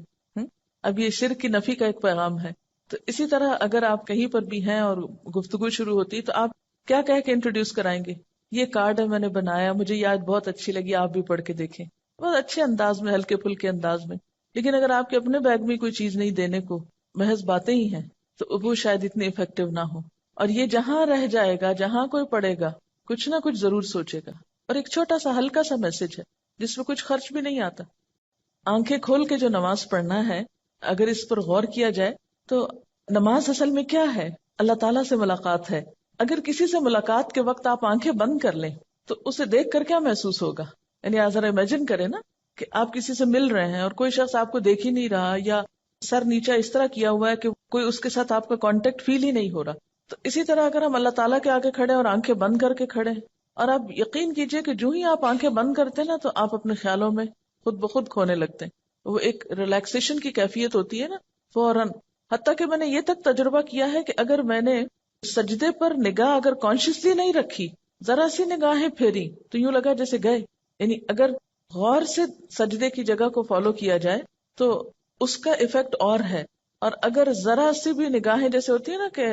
اب یہ شرک کی نفی کا ایک پیغام ہے. تو اسی طرح اگر آپ کہیں پر بھی ہیں اور گفتگو شروع ہوتی تو آپ کیا کہہ کے انٹروڈیوس کرائیں گے؟ یہ کارڈ ہے میں نے بنایا، مجھے یہ آج بہت اچھی لگی، آپ بھی پڑھ کے دیکھیں. بہت اچھے انداز میں، ہلکے پھلکے انداز میں. لیکن اگر آپ کے اپنے بیگ میں کوئی چیز نہیں دینے کو، محض باتیں ہی ہیں، تو وہ شاید اتنی افیکٹو نہ ہو. اور یہ جہاں رہ جائے گا، جہاں کوئی پڑھے گا، کچھ نہ کچھ ضرور سوچے گا. اور ایک چھوٹا سا ہلکا سا میسج ہے جس میں کچھ خرچ بھی نہیں آتا. آنکھیں کھول کے جو نماز پڑھنا ہے، اگر اس پر غور کیا جائے تو نماز اصل میں کیا ہے؟ اللہ تعالیٰ سے ملاقات ہے. اگر کسی سے ملاقات کے وقت آپ آنکھیں بند کر لیں تو اسے دیکھ کر کیا محسوس ہوگا؟ یعنی آپ ذرا امیجن کریں نا کہ آپ کسی سے مل رہے ہیں اور کوئی شخص آپ کو دیکھ ہی نہیں رہا، یا سر نیچا اس طرح کیا ہوا ہے کہ کوئی اس کے ساتھ آپ کا کانٹیکٹ فیل ہی نہیں ہو رہا. تو اسی طرح اگر ہم اللہ تعالیٰ کے آگے کھڑے اور آنکھیں بند کر کے کھڑے ہیں، اور آپ یقین کیجئے کہ جو ہی آپ آنکھیں بند کرتے ہیں نا تو آپ اپنے خیالوں میں خود بخود کھونے لگتے ہیں. وہ ایک ریلیکسیشن کی کیفیت ہوتی ہے نا فوراً. حتیٰ کہ میں نے یہ تک تجربہ کیا ہے کہ اگر میں نے سجدے پر نگاہ اگر کانشیسلی نہیں رکھی، ذرا سی نگاہیں پھیری تو یوں لگا جیسے گئے. یعنی اگر غور سے سجدے کی جگہ کو فالو کیا جائے تو اس کا ایفیکٹ اور ہے. اور اگر ذرا سی بھی نگاہیں جیسے ہوتی ہیں نا کہ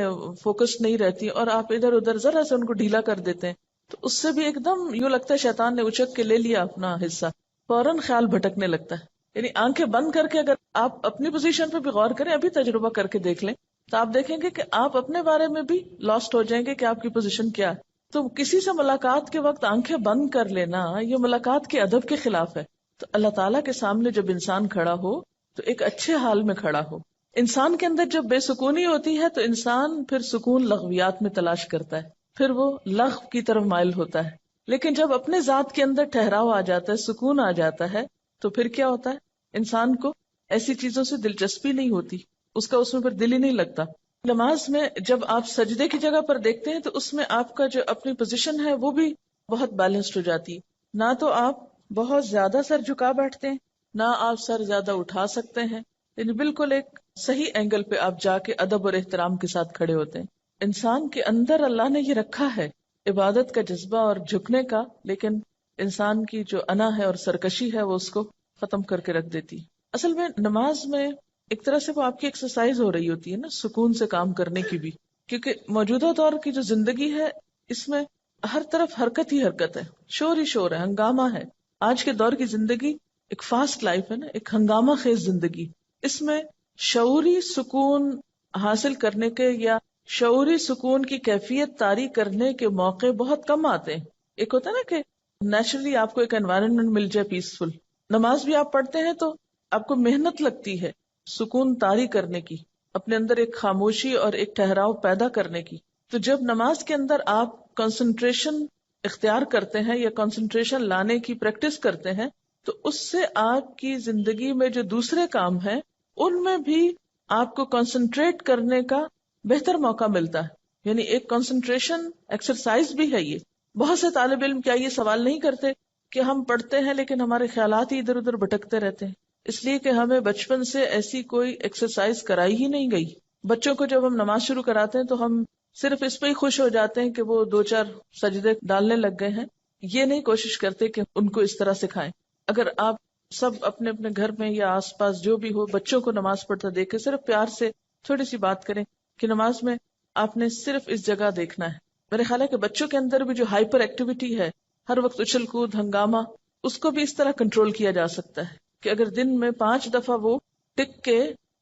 فوکس نہیں رہتی اور آپ ادھر ادھر ذرا سے ان کو ڈھیلا کر دیتے ہیں تو اس سے بھی ایک دم یوں لگتا ہے شیطان نے اچک کے لے لیا اپنا حصہ، فوراً خیال بھٹکنے لگتا ہے. یعنی آنکھیں بند کر کے اگر آپ اپنی پوزیشن پہ بھی غور کریں، ابھی تجربہ کر کے دیکھ لیں تو آپ دیکھیں گے کہ آپ اپنے بارے میں بھی لاسٹ ہو جائیں گے کہ آپ کی پوزیشن کیا ہے. تو کسی سے ملاقات کے وقت آنکھیں بند کر لینا یہ ملاقات کے ادب کے خلاف ہے. تو اللہ تعالیٰ کے سامنے جب انسان کھڑا ہو تو ایک اچھے حال میں کھڑا ہو. انسان کے اندر جب بے سکونی ہوتی ہے تو انسان پھر سکون لغویات میں تلاش کرتا ہے، پھر وہ لغو کی طرف مائل ہوتا ہے. لیکن جب اپنے ذات کے اندر ٹھہراؤ آ جاتا ہے، سکون آ جاتا ہے، تو پھر کیا ہوتا ہے؟ انسان کو ایسی چیزوں سے دلچسپی نہیں ہوتی، اس کا اس میں پھر دل ہی نہیں لگتا. نماز میں جب آپ سجدے کی جگہ پر دیکھتے ہیں تو اس میں آپ کا جو اپنی پوزیشن ہے وہ بھی بہت بیلنسڈ ہو جاتی ہے. نہ تو آپ بہت زیادہ سر جھکا بیٹھتے ہیں، نہ آپ سر زیادہ اٹھا سکتے ہیں، یعنی بالکل ایک صحیح اینگل پہ آپ جا کے ادب اور احترام کے ساتھ کھڑے ہوتے ہیں. انسان کے اندر اللہ نے یہ رکھا ہے عبادت کا جذبہ اور جھکنے کا، لیکن انسان کی جو انا ہے اور سرکشی ہے وہ اس کو ختم کر کے رکھ دیتی. اصل میں نماز میں ایک طرح سے وہ آپ کی ایکسرسائز ہو رہی ہوتی ہے نا، سکون سے کام کرنے کی بھی، کیونکہ موجودہ دور کی جو زندگی ہے اس میں ہر طرف حرکت ہی حرکت ہے، شور ہی شور ہے، ہنگامہ ہے. آج کے دور کی زندگی ایک فاسٹ لائف ہے نا، ایک ہنگامہ خیز زندگی. اس میں شعوری سکون حاصل کرنے کے یا شعوری سکون کی کیفیت طاری کرنے کے موقع بہت کم آتے ہیں. ایک ہوتا ہے نا کہ نیچرلی آپ کو ایک انوائرنمنٹ مل جائے پیسفل. نماز بھی آپ پڑھتے ہیں تو آپ کو محنت لگتی ہے سکون طاری کرنے کی، اپنے اندر ایک خاموشی اور ایک ٹھہراؤ پیدا کرنے کی. تو جب نماز کے اندر آپ کنسنٹریشن اختیار کرتے ہیں یا کنسنٹریشن لانے کی پریکٹس کرتے ہیں تو اس سے آپ کی زندگی میں جو دوسرے کام ہیں ان میں بھی آپ کو کنسنٹریٹ کرنے کا بہتر موقع ملتا ہے. یعنی ایک کنسنٹریشن ایکسرسائز بھی ہے یہ. بہت سے طالب علم کیا یہ سوال نہیں کرتے کہ ہم پڑھتے ہیں لیکن ہمارے خیالات ہی ادھر ادھر بھٹکتے رہتے ہیں؟ اس لیے کہ ہمیں بچپن سے ایسی کوئی ایکسرسائز کرائی ہی نہیں گئی. بچوں کو جب ہم نماز شروع کراتے ہیں تو ہم صرف اس پہ ہی خوش ہو جاتے ہیں کہ وہ 2-4 سجدے ڈالنے لگ گئے ہیں، یہ نہیں کوشش کرتے کہ ان کو اس طرح سکھائیں. اگر آپ سب اپنے اپنے گھر میں یا آس پاس جو بھی ہو بچوں کو نماز پڑھتا دیکھے، صرف پیار سے تھوڑی سی بات کریں کہ نماز میں آپ نے صرف اس جگہ دیکھنا ہے. میرے خیال ہے کہ بچوں کے اندر بھی جو ہائپر ایکٹیویٹی ہے، ہر وقت اچھل کود ہنگامہ، اس کو بھی اس طرح کنٹرول کیا جا سکتا ہے کہ اگر دن میں 5 دفعہ وہ ٹک کے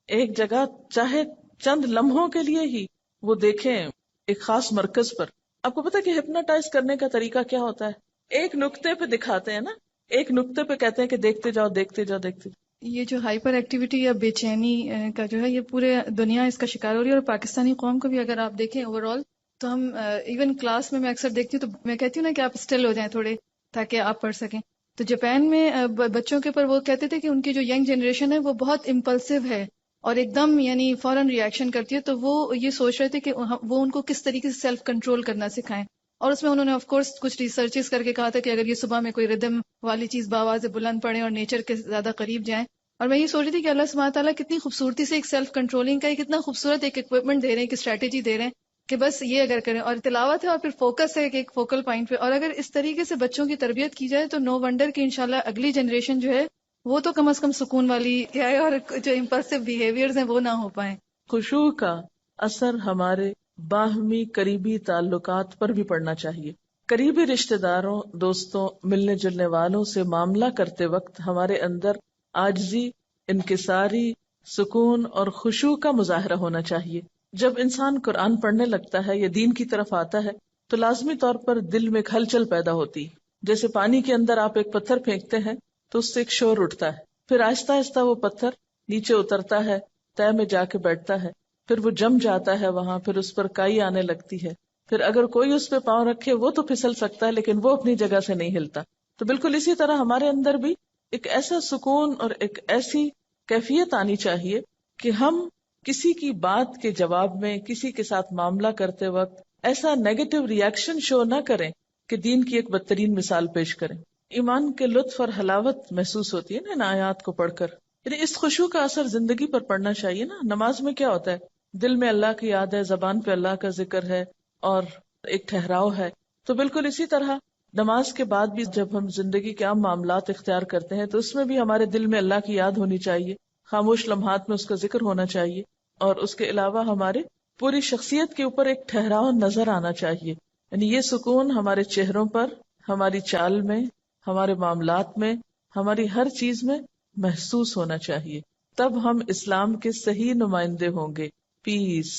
ایک جگہ چاہے چند لمحوں کے لیے ہی وہ دیکھیں ایک خاص مرکز پر. آپ کو پتا کہ ہپنوٹائز کرنے کا طریقہ کیا ہوتا ہے؟ ایک نقطے پہ دکھاتے ہیں نا، ایک نقطے پہ کہتے ہیں کہ دیکھتے جاؤ دیکھتے جاؤ دیکھتے جاؤ. یہ جو ہائپر ایکٹیویٹی یا بے چینی کا جو ہے یہ پورے دنیا اس کا شکار ہو رہی ہے، اور پاکستانی قوم کو بھی اگر آپ دیکھیں اوور آل تو ہم ایون کلاس میں اکثر دیکھتی ہوں تو میں کہتی ہوں نا کہ آپ اسٹل ہو جائیں تھوڑے تاکہ آپ پڑھ سکیں. تو جاپان میں بچوں کے اوپر وہ کہتے تھے کہ ان کی جو ینگ جنریشن ہے وہ بہت امپلسو ہے اور ایک دم یعنی فوراً ریئیکشن کرتی ہے، تو وہ یہ سوچ رہے تھے کہ وہ ان کو کس طریقے سے سیلف کنٹرول کرنا سکھائیں. اور اس میں انہوں نے آف کورس کچھ ریسرچز کر کے کہا تھا کہ اگر یہ صبح میں کوئی ردم والی چیز باواز بلند پڑھیں اور نیچر کے زیادہ قریب جائیں. اور میں یہ سوچ رہی تھی کہ اللہ سبحانہ تعالیٰ کتنی خوبصورتی سے ایک سیلف کنٹرولنگ کا کتنا خوبصورت ایک اکوپمنٹ دے رہے ہیں، ایک اسٹریٹجی دے رہے ہیں کہ بس یہ اگر کریں، اور تلاوت ہے اور پھر فوکس ہے ایک فوکل پوائنٹ پہ. اور اگر اس طریقے سے بچوں کی تربیت کی جائے تو نو ونڈر کہ انشاءاللہ اگلی جنریشن جو ہے وہ تو کم از کم سکون والی کیا ہے، اور جو امپلسو بیہیویئرز ہیں وہ نہ ہو پائیں. خشوع کا اثر ہمارے باہمی قریبی تعلقات پر بھی پڑنا چاہیے. قریبی رشتہ داروں، دوستوں، ملنے جلنے والوں سے معاملہ کرتے وقت ہمارے اندر عاجزی، انکساری، سکون اور خشوع کا مظاہرہ ہونا چاہیے. جب انسان قرآن پڑھنے لگتا ہے یا دین کی طرف آتا ہے تو لازمی طور پر دل میں ایک ہلچل پیدا ہوتی. جیسے پانی کے اندر آپ ایک پتھر پھینکتے ہیں تو اس سے ایک شور اٹھتا ہے، پھر آہستہ آہستہ وہ پتھر نیچے اترتا ہے، تہ میں جا کے بیٹھتا ہے، پھر وہ جم جاتا ہے وہاں، پھر اس پر کائی آنے لگتی ہے، پھر اگر کوئی اس پہ پاؤں رکھے وہ تو پھسل سکتا ہے لیکن وہ اپنی جگہ سے نہیں ہلتا. تو بالکل اسی طرح ہمارے اندر بھی ایک ایسا سکون اور ایک ایسی کیفیت آنی چاہیے کہ ہم کسی کی بات کے جواب میں کسی کے ساتھ معاملہ کرتے وقت ایسا نیگیٹو ری ایکشن شو نہ کریں کہ دین کی ایک بدترین مثال پیش کریں. ایمان کے لطف اور حلاوت محسوس ہوتی ہے نا ان آیات کو پڑھ کر. یعنی اس خشوع کا اثر زندگی پر پڑنا چاہیے نا. نماز میں کیا ہوتا ہے؟ دل میں اللہ کی یاد ہے، زبان پہ اللہ کا ذکر ہے اور ایک ٹھہراؤ ہے. تو بالکل اسی طرح نماز کے بعد بھی جب ہم زندگی کے عام معاملات اختیار کرتے ہیں تو اس میں بھی ہمارے دل میں اللہ کی یاد ہونی چاہیے، خاموش لمحات میں اس کا ذکر ہونا چاہیے. اور اس کے علاوہ ہمارے پوری شخصیت کے اوپر ایک ٹھہراؤ نظر آنا چاہیے. یعنی یہ سکون ہمارے چہروں پر، ہماری چال میں، ہمارے معاملات میں، ہماری ہر چیز میں محسوس ہونا چاہیے. تب ہم اسلام کے صحیح نمائندے ہوں گے. پیس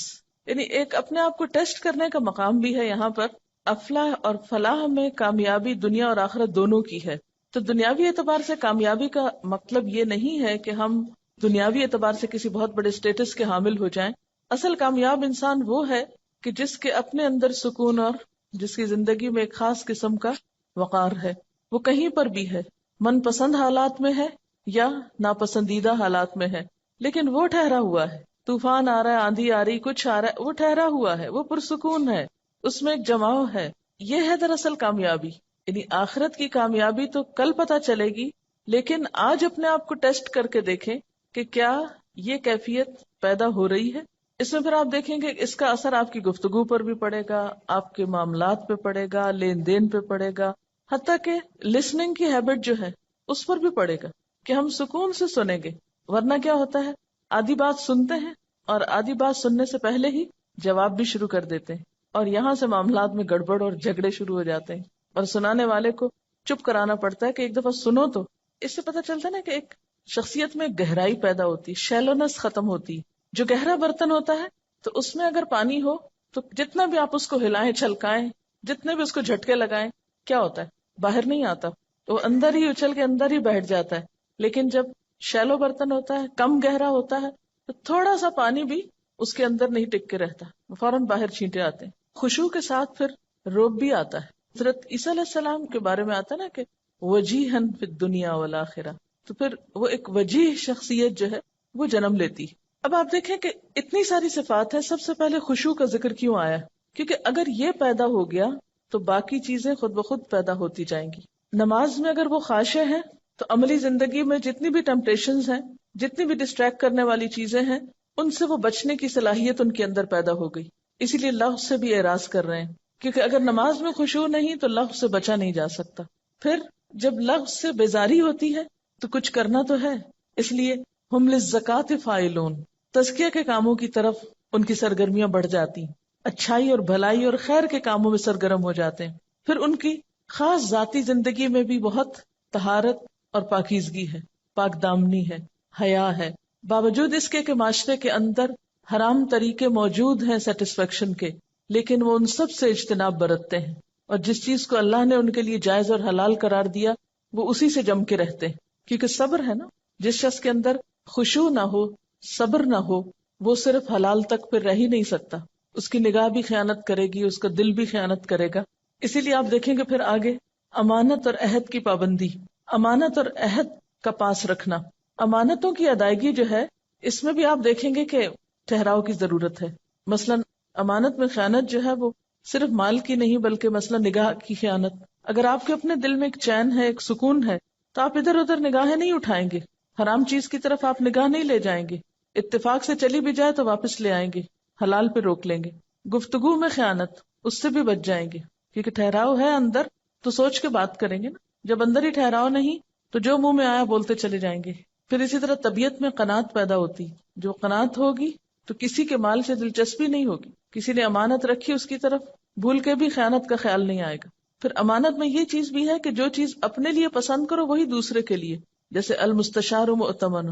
یعنی ایک اپنے آپ کو ٹیسٹ کرنے کا مقام بھی ہے یہاں پر. افلاح اور فلاح میں کامیابی دنیا اور آخرت دونوں کی ہے. تو دنیاوی اعتبار سے کامیابی کا مطلب یہ نہیں ہے کہ ہم دنیاوی اعتبار سے کسی بہت بڑے سٹیٹس کے حامل ہو جائیں. اصل کامیاب انسان وہ ہے کہ جس کے اپنے اندر سکون اور جس کی زندگی میں ایک خاص قسم کا وقار ہے. وہ کہیں پر بھی ہے، من پسند حالات میں ہے یا ناپسندیدہ حالات میں ہے، لیکن وہ ٹھہرا ہوا ہے. طوفان آ رہا ہے، آندھی آ رہی، کچھ آ رہا ہے، وہ ٹھہرا ہوا ہے، وہ پرسکون ہے، اس میں ایک جماؤ ہے. یہ ہے دراصل کامیابی. یعنی آخرت کی کامیابی تو کل پتہ چلے گی، لیکن آج اپنے آپ کو ٹیسٹ کر کے دیکھیں کہ کیا یہ کیفیت پیدا ہو رہی ہے. اس میں پھر آپ دیکھیں گے اس کا اثر آپ کی گفتگو پر بھی پڑے گا، آپ کے معاملات پہ پڑے گا، لین دین پہ پڑے گا، حتیٰ کہ لسننگ کی ہیبٹ جو ہے اس پر بھی پڑے گا کہ ہم سکون سے سنیں گے. ورنہ کیا ہوتا ہے، آدھی بات سنتے ہیں اور آدھی بات سننے سے پہلے ہی جواب بھی شروع کر دیتے ہیں، اور یہاں سے معاملات میں گڑبڑ اور جھگڑے شروع ہو جاتے ہیں. اور سنانے والے کو چپ کرانا پڑتا ہے کہ ایک دفعہ سنو. تو اس سے پتہ چلتا ہے نا کہ ایک شخصیت میں گہرائی پیدا ہوتی، شیلونس ختم ہوتی. جو گہرا برتن ہوتا ہے تو اس میں اگر پانی ہو تو جتنا بھی آپ اس کو ہلائیں چھلکائیں، جتنے بھی اس کو جھٹکے لگائیں، کیا ہوتا ہے، باہر نہیں آتا، تو اندر ہی اچھل کے اندر ہی بیٹھ جاتا ہے. لیکن جب شیلو برتن ہوتا ہے، کم گہرا ہوتا ہے، تو تھوڑا سا پانی بھی اس کے اندر نہیں ٹک کے رہتا، فوراً باہر چھینٹے آتے ہیں. خشوع کے ساتھ پھر روب بھی آتا ہے. حضرت عیسیٰ علیہ السلام کے بارے میں آتا ہے نا کہ وجیہن فی الدنیا والآخرہ، تو پھر وہ ایک وجیح شخصیت جو ہے وہ جنم لیتی. اب آپ دیکھیں کہ اتنی ساری صفات ہیں، سب سے پہلے خشوع کا ذکر کیوں آیا؟ کیونکہ اگر یہ پیدا ہو گیا تو باقی چیزیں خود بخود پیدا ہوتی جائیں گی. نماز میں اگر وہ خاشع ہیں تو عملی زندگی میں جتنی بھی ٹیمپٹیشنز ہیں، جتنی بھی ڈسٹریکٹ کرنے والی چیزیں ہیں، ان سے وہ بچنے کی صلاحیت ان کے اندر پیدا ہو گئی. اسی لیے لغو سے بھی اعراض کر رہے ہیں، کیونکہ اگر نماز میں خشوع نہیں تو لغو سے بچا نہیں جا سکتا. پھر جب لغو سے بیزاری ہوتی ہے تو کچھ کرنا تو ہے، اس لیے ہم للزکاۃ فاعلون، تزکیہ کے کاموں کی طرف ان کی سرگرمیاں بڑھ جاتی، اچھائی اور بھلائی اور خیر کے کاموں میں سرگرم ہو جاتے ہیں. پھر ان کی خاص ذاتی زندگی میں بھی بہت طہارت اور پاکیزگی ہے، پاک دامنی ہے، حیا ہے، باوجود اس کے کہ معاشرے کے اندر حرام طریقے موجود ہیں سیٹسفیکشن کے، لیکن وہ ان سب سے اجتناب برتتے ہیں، اور جس چیز کو اللہ نے ان کے لیے جائز اور حلال قرار دیا وہ اسی سے جم کے رہتے ہیں. کیونکہ صبر ہے نا، جس شخص کے اندر خشوع نہ ہو، صبر نہ ہو، وہ صرف حلال تک پھر رہ ہی نہیں سکتا. اس کی نگاہ بھی خیانت کرے گی، اس کا دل بھی خیانت کرے گا. اسی لیے آپ دیکھیں گے پھر آگے امانت اور عہد کی پابندی، امانت اور عہد کا پاس رکھنا. امانتوں کی ادائیگی جو ہے اس میں بھی آپ دیکھیں گے کہ ٹھہراؤ کی ضرورت ہے. مثلا امانت میں خیانت جو ہے وہ صرف مال کی نہیں بلکہ مثلا نگاہ کی خیانت. اگر آپ کے اپنے دل میں ایک چین ہے، ایک سکون ہے، تو آپ ادھر ادھر نگاہیں نہیں اٹھائیں گے، حرام چیز کی طرف آپ نگاہ نہیں لے جائیں گے. اتفاق سے چلی بھی جائے تو واپس لے آئیں گے، حلال پہ روک لیں گے. گفتگو میں خیانت، اس سے بھی بچ جائیں گے، کیونکہ ٹھہراؤ ہے اندر تو سوچ کے بات کریں گے نا. جب اندر ہی ٹھہراؤ نہیں تو جو منہ میں آیا بولتے چلے جائیں گے. پھر اسی طرح طبیعت میں قناعت پیدا ہوتی، جو قناعت ہوگی تو کسی کے مال سے دلچسپی نہیں ہوگی. کسی نے امانت رکھی اس کی طرف بھول کے بھی خیانت کا خیال نہیں آئے گا. پھر امانت میں یہ چیز بھی ہے کہ جو چیز اپنے لیے پسند کرو وہی دوسرے کے لیے، جیسے المستشار مؤتمن،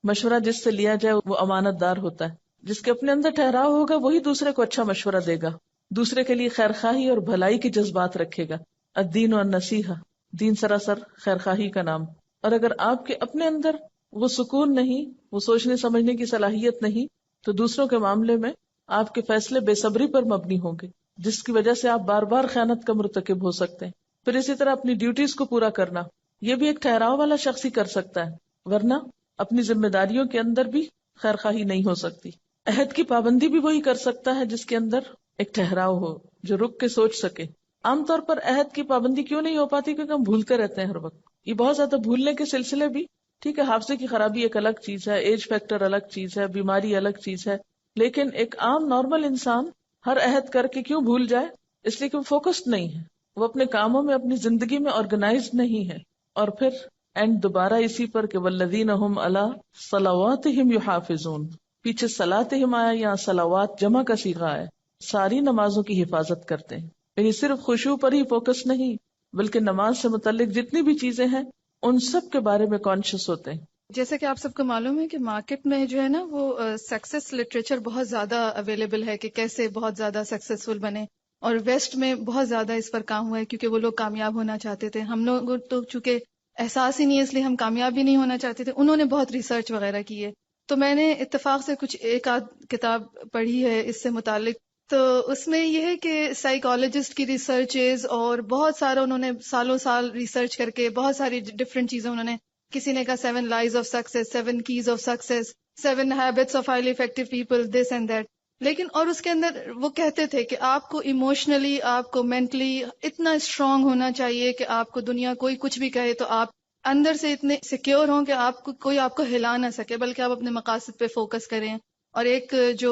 مشورہ جس سے لیا جائے وہ امانت دار ہوتا ہے. جس کے اپنے اندر ٹھہراؤ ہوگا وہی دوسرے کو اچھا مشورہ دے گا، دوسرے کے لیے خیرخواہی اور بھلائی کے جذبات رکھے گا. الدین والنصیحہ، دین سراسر خیرخواہی کا نام. اور اگر آپ کے اپنے اندر وہ سکون نہیں، وہ سوچنے سمجھنے کی صلاحیت نہیں، تو دوسروں کے معاملے میں آپ کے فیصلے بے صبری پر مبنی ہوں گے، جس کی وجہ سے آپ بار بار خیانت کا مرتکب ہو سکتے ہیں. پھر اسی طرح اپنی ڈیوٹیز کو پورا کرنا، یہ بھی ایک ٹھہراؤ والا شخص ہی کر سکتا ہے، ورنہ اپنی ذمہ داریوں کے اندر بھی خیرخواہی نہیں ہو سکتی. عہد کی پابندی بھی وہی کر سکتا ہے جس کے اندر ایک ٹھہراؤ ہو، جو رک کے سوچ سکے. عام طور پر عہد کی پابندی کیوں نہیں ہو پاتی؟ کیونکہ ہم بھولتے رہتے ہیں ہر وقت. یہ بہت زیادہ بھولنے کے سلسلے بھی ٹھیک ہے، حافظے کی خرابی ایک الگ چیز ہے، ایج فیکٹر الگ چیز ہے، بیماری الگ چیز ہے، لیکن ایک عام نارمل انسان ہر عہد کر کے کیوں بھول جائے؟ اس لیے کہ وہ فوکسڈ نہیں ہے، وہ اپنے کاموں میں اپنی زندگی میں آرگنائزڈ نہیں ہے. اور پھر اینڈ دوبارہ اسی پر کہ والذین هم علی صلواتہم یحافظون، پیچھے صلاتہم آیا، یہاں صلوات جمع کا صیغہ ہے، ساری نمازوں کی حفاظت کرتے ہیں. یعنی صرف خشوع پر ہی فوکس نہیں، بلکہ نماز سے متعلق جتنی بھی چیزیں ہیں ان سب کے بارے میں کانشیس ہوتے ہیں. جیسے کہ آپ سب کو معلوم ہے کہ مارکیٹ میں جو ہے نا وہ سکسیس لٹریچر بہت زیادہ اویلیبل ہے کہ کیسے بہت زیادہ سکسیسفل بنے، اور ویسٹ میں بہت زیادہ اس پر کام ہوا ہے کیونکہ وہ لوگ کامیاب ہونا چاہتے تھے. ہم لوگ تو چونکہ احساس ہی نہیں ہے اس لیے ہم کامیاب بھی نہیں ہونا چاہتے تھے. انہوں نے بہت ریسرچ وغیرہ کی ہے. تو میں نے اتفاق سے کچھ ایک آدھ کتاب پڑھی ہے اس سے متعلق. تو اس میں یہ ہے کہ سائیکالوجسٹ کی ریسرچز اور بہت سارا انہوں نے سالوں سال ریسرچ کر کے بہت ساری ڈفرینٹ چیزیں انہوں نے، کسی نے کہا 7 لائز of success, 7 keys of success, 7 habits of highly effective people, this and that. لیکن اور اس کے اندر وہ کہتے تھے کہ آپ کو ایموشنلی، آپ کو مینٹلی اتنا اسٹرانگ ہونا چاہیے کہ آپ کو دنیا کوئی کچھ بھی کہے تو آپ اندر سے اتنے سیکیور ہوں کہ آپ کو کوئی آپ کو ہلا نہ سکے، بلکہ آپ اپنے مقاصد پہ فوکس کریں. اور ایک جو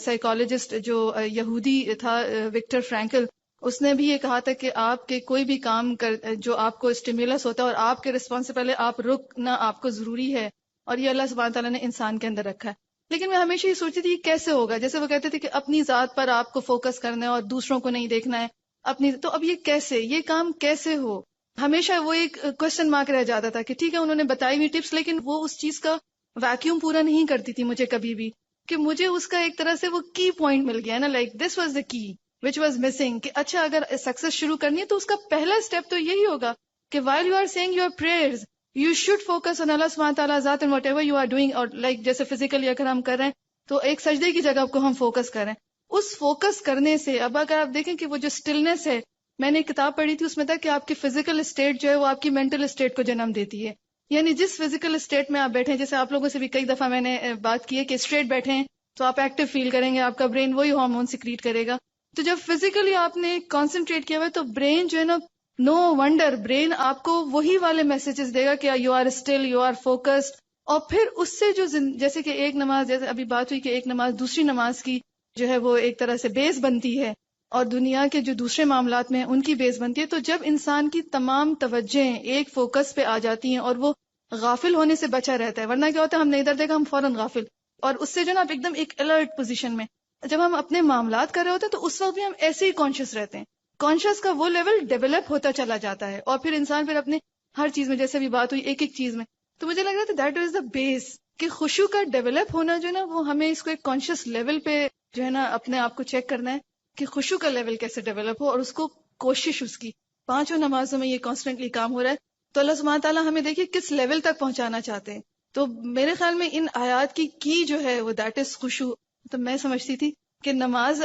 سائیکالوجسٹ جو یہودی تھا وکٹر فرینکل، اس نے بھی یہ کہا تھا کہ آپ کے کوئی بھی کام جو آپ کو اسٹیمیولس ہوتا ہے اور آپ کے رسپانس سے پہلے آپ رکنا آپ کو ضروری ہے، اور یہ اللہ سبحانہ تعالیٰ نے انسان کے اندر رکھا ہے. لیکن میں ہمیشہ یہ سوچتی تھی کیسے ہوگا، جیسے وہ کہتے تھے کہ اپنی ذات پر آپ کو فوکس کرنا ہے اور دوسروں کو نہیں دیکھنا ہے اپنی. تو اب یہ کیسے، یہ کام کیسے ہو؟ ہمیشہ وہ ایک کوشچن مارک رہ جاتا تھا کہ ٹھیک ہے انہوں نے بتائی ہوئی ٹپس، لیکن وہ اس چیز کا ویکیوم پورا نہیں کرتی تھی مجھے کبھی بھی، کہ مجھے اس کا ایک طرح سے وہ کی پوائنٹ مل گیا نا، لائک دس واز دا کی وچ واز مسنگ، کہ اچھا اگر سکسیس شروع کرنی ہے تو اس کا پہلا اسٹیپ تو یہی ہوگا کہ while you are saying your prayers you should focus on Allah subhanahu wa ta'ala ذات and whatever you are doing. اور لائک جیسے فزیکلی اگر ہم کر رہے ہیں تو ایک سجدے کی جگہ کو ہم فوکس کریں. اس فوکس کرنے سے اب اگر آپ دیکھیں کہ وہ جو اسٹلنس ہے، میں نے ایک کتاب پڑھی تھی اس میں تھا کہ آپ کی فزیکل اسٹیٹ جو ہے وہ آپ کی مینٹل اسٹیٹ کو جنم دیتی ہے. یعنی جس فزیکل اسٹیٹ میں آپ بیٹھے ہیں، جیسے آپ لوگوں سے بھی کئی دفعہ میں نے بات کی ہے کہ اسٹریٹ بیٹھے ہیں تو آپ ایکٹیو فیل کریں گے، آپ کا برین وہی ہارمون سیکریٹ کرے گا. تو جب فزیکلی آپ نے کانسنٹریٹ کیا ہوا ہے تو برین جو ہے نا، نو ونڈر برین آپ کو وہی والے میسیجز دے گا کہ you are still, you are focused. اور پھر اس سے جو جیسے کہ ایک نماز، جیسے ابھی بات ہوئی کہ ایک نماز دوسری نماز کی جو ہے وہ ایک طرح سے بیس بنتی ہے، اور دنیا کے جو دوسرے معاملات میں ہیں ان کی بیس بنتی ہے. تو جب انسان کی تمام توجہیں ایک فوکس پہ آ جاتی ہیں اور وہ غافل ہونے سے بچا رہتا ہے، ورنہ کیا ہوتا ہے ہم نے ادھر دیکھا ہم فوراً غافل، اور اس سے جو نا آپ ایک دم ایک الرٹ پوزیشن میں جب ہم اپنے معاملات کر رہے ہوتے ہیں تو اس وقت بھی ہم ایسے ہی کانشیس رہتے ہیں. کانشیس کا وہ لیول ڈیولپ ہوتا چلا جاتا ہے، اور پھر انسان پھر اپنے ہر چیز میں، جیسے بھی بات ہوئی ایک ایک چیز میں، تو مجھے لگ رہا تھا دیٹ از دا بیس کہ خشوع کا ڈیولپ ہونا جو ہے نا وہ ہمیں اس کو ایک کانشیس لیول پہ جو ہے نا اپنے آپ کو چیک کرنا ہے کہ خشوع کا لیول کیسے ڈیولپ ہو، اور اس کو کوشش اس کی 5 نمازوں میں یہ کانسٹنٹلی کام ہو رہا ہے. تو اللہ سبحانہ تعالیٰ ہمیں دیکھیے کس لیول تک پہنچانا چاہتے ہیں. تو میرے خیال میں ان آیات کی جو ہے وہ دیٹ از خشوع. تو میں سمجھتی تھی کہ نماز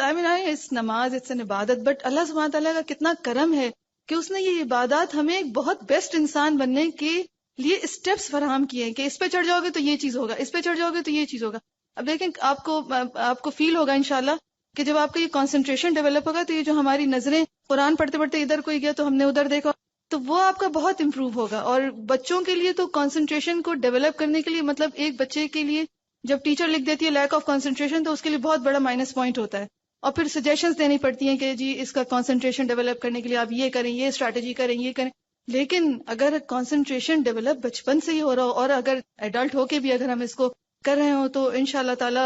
نماز اٹس این عبادت، بٹ اللہ سبحانہ تعالیٰ کا کتنا کرم ہے کہ اس نے یہ عبادات ہمیں ایک بہت بیسٹ انسان بننے کے لیے اسٹیپس فراہم کیے ہیں کہ اس پہ چڑھ جاؤ گے تو یہ چیز ہوگا، اس پہ چڑھ جاؤ گے تو یہ چیز ہوگا. اب دیکھیں آپ کو فیل ہوگا انشاءاللہ کہ جب آپ کا یہ کانسنٹریشن ڈیولپ ہوگا تو یہ جو ہماری نظریں قرآن پڑھتے پڑھتے ادھر کوئی گیا تو ہم نے ادھر دیکھا، تو وہ آپ کا بہت امپروو ہوگا. اور بچوں کے لیے تو کانسنٹریشن کو ڈیولپ کرنے کے لیے، مطلب ایک بچے کے لیے جب ٹیچر لکھ دیتی ہے لیک آف کانسنٹریشن تو اس کے لیے بہت بڑا مائنس پوائنٹ ہوتا ہے، اور پھر سجیشنز دینی پڑتی ہیں کہ جی اس کا کانسنٹریشن ڈیولپ کرنے کے لیے آپ یہ کریں، یہ اسٹریٹجی کریں، یہ کریں. لیکن اگر کانسنٹریشن ڈیولپ بچپن سے ہی ہو رہا ہو، اور اگر ایڈلٹ ہو کے بھی اگر ہم اس کو کر رہے ہوں، تو انشاءاللہ تعالی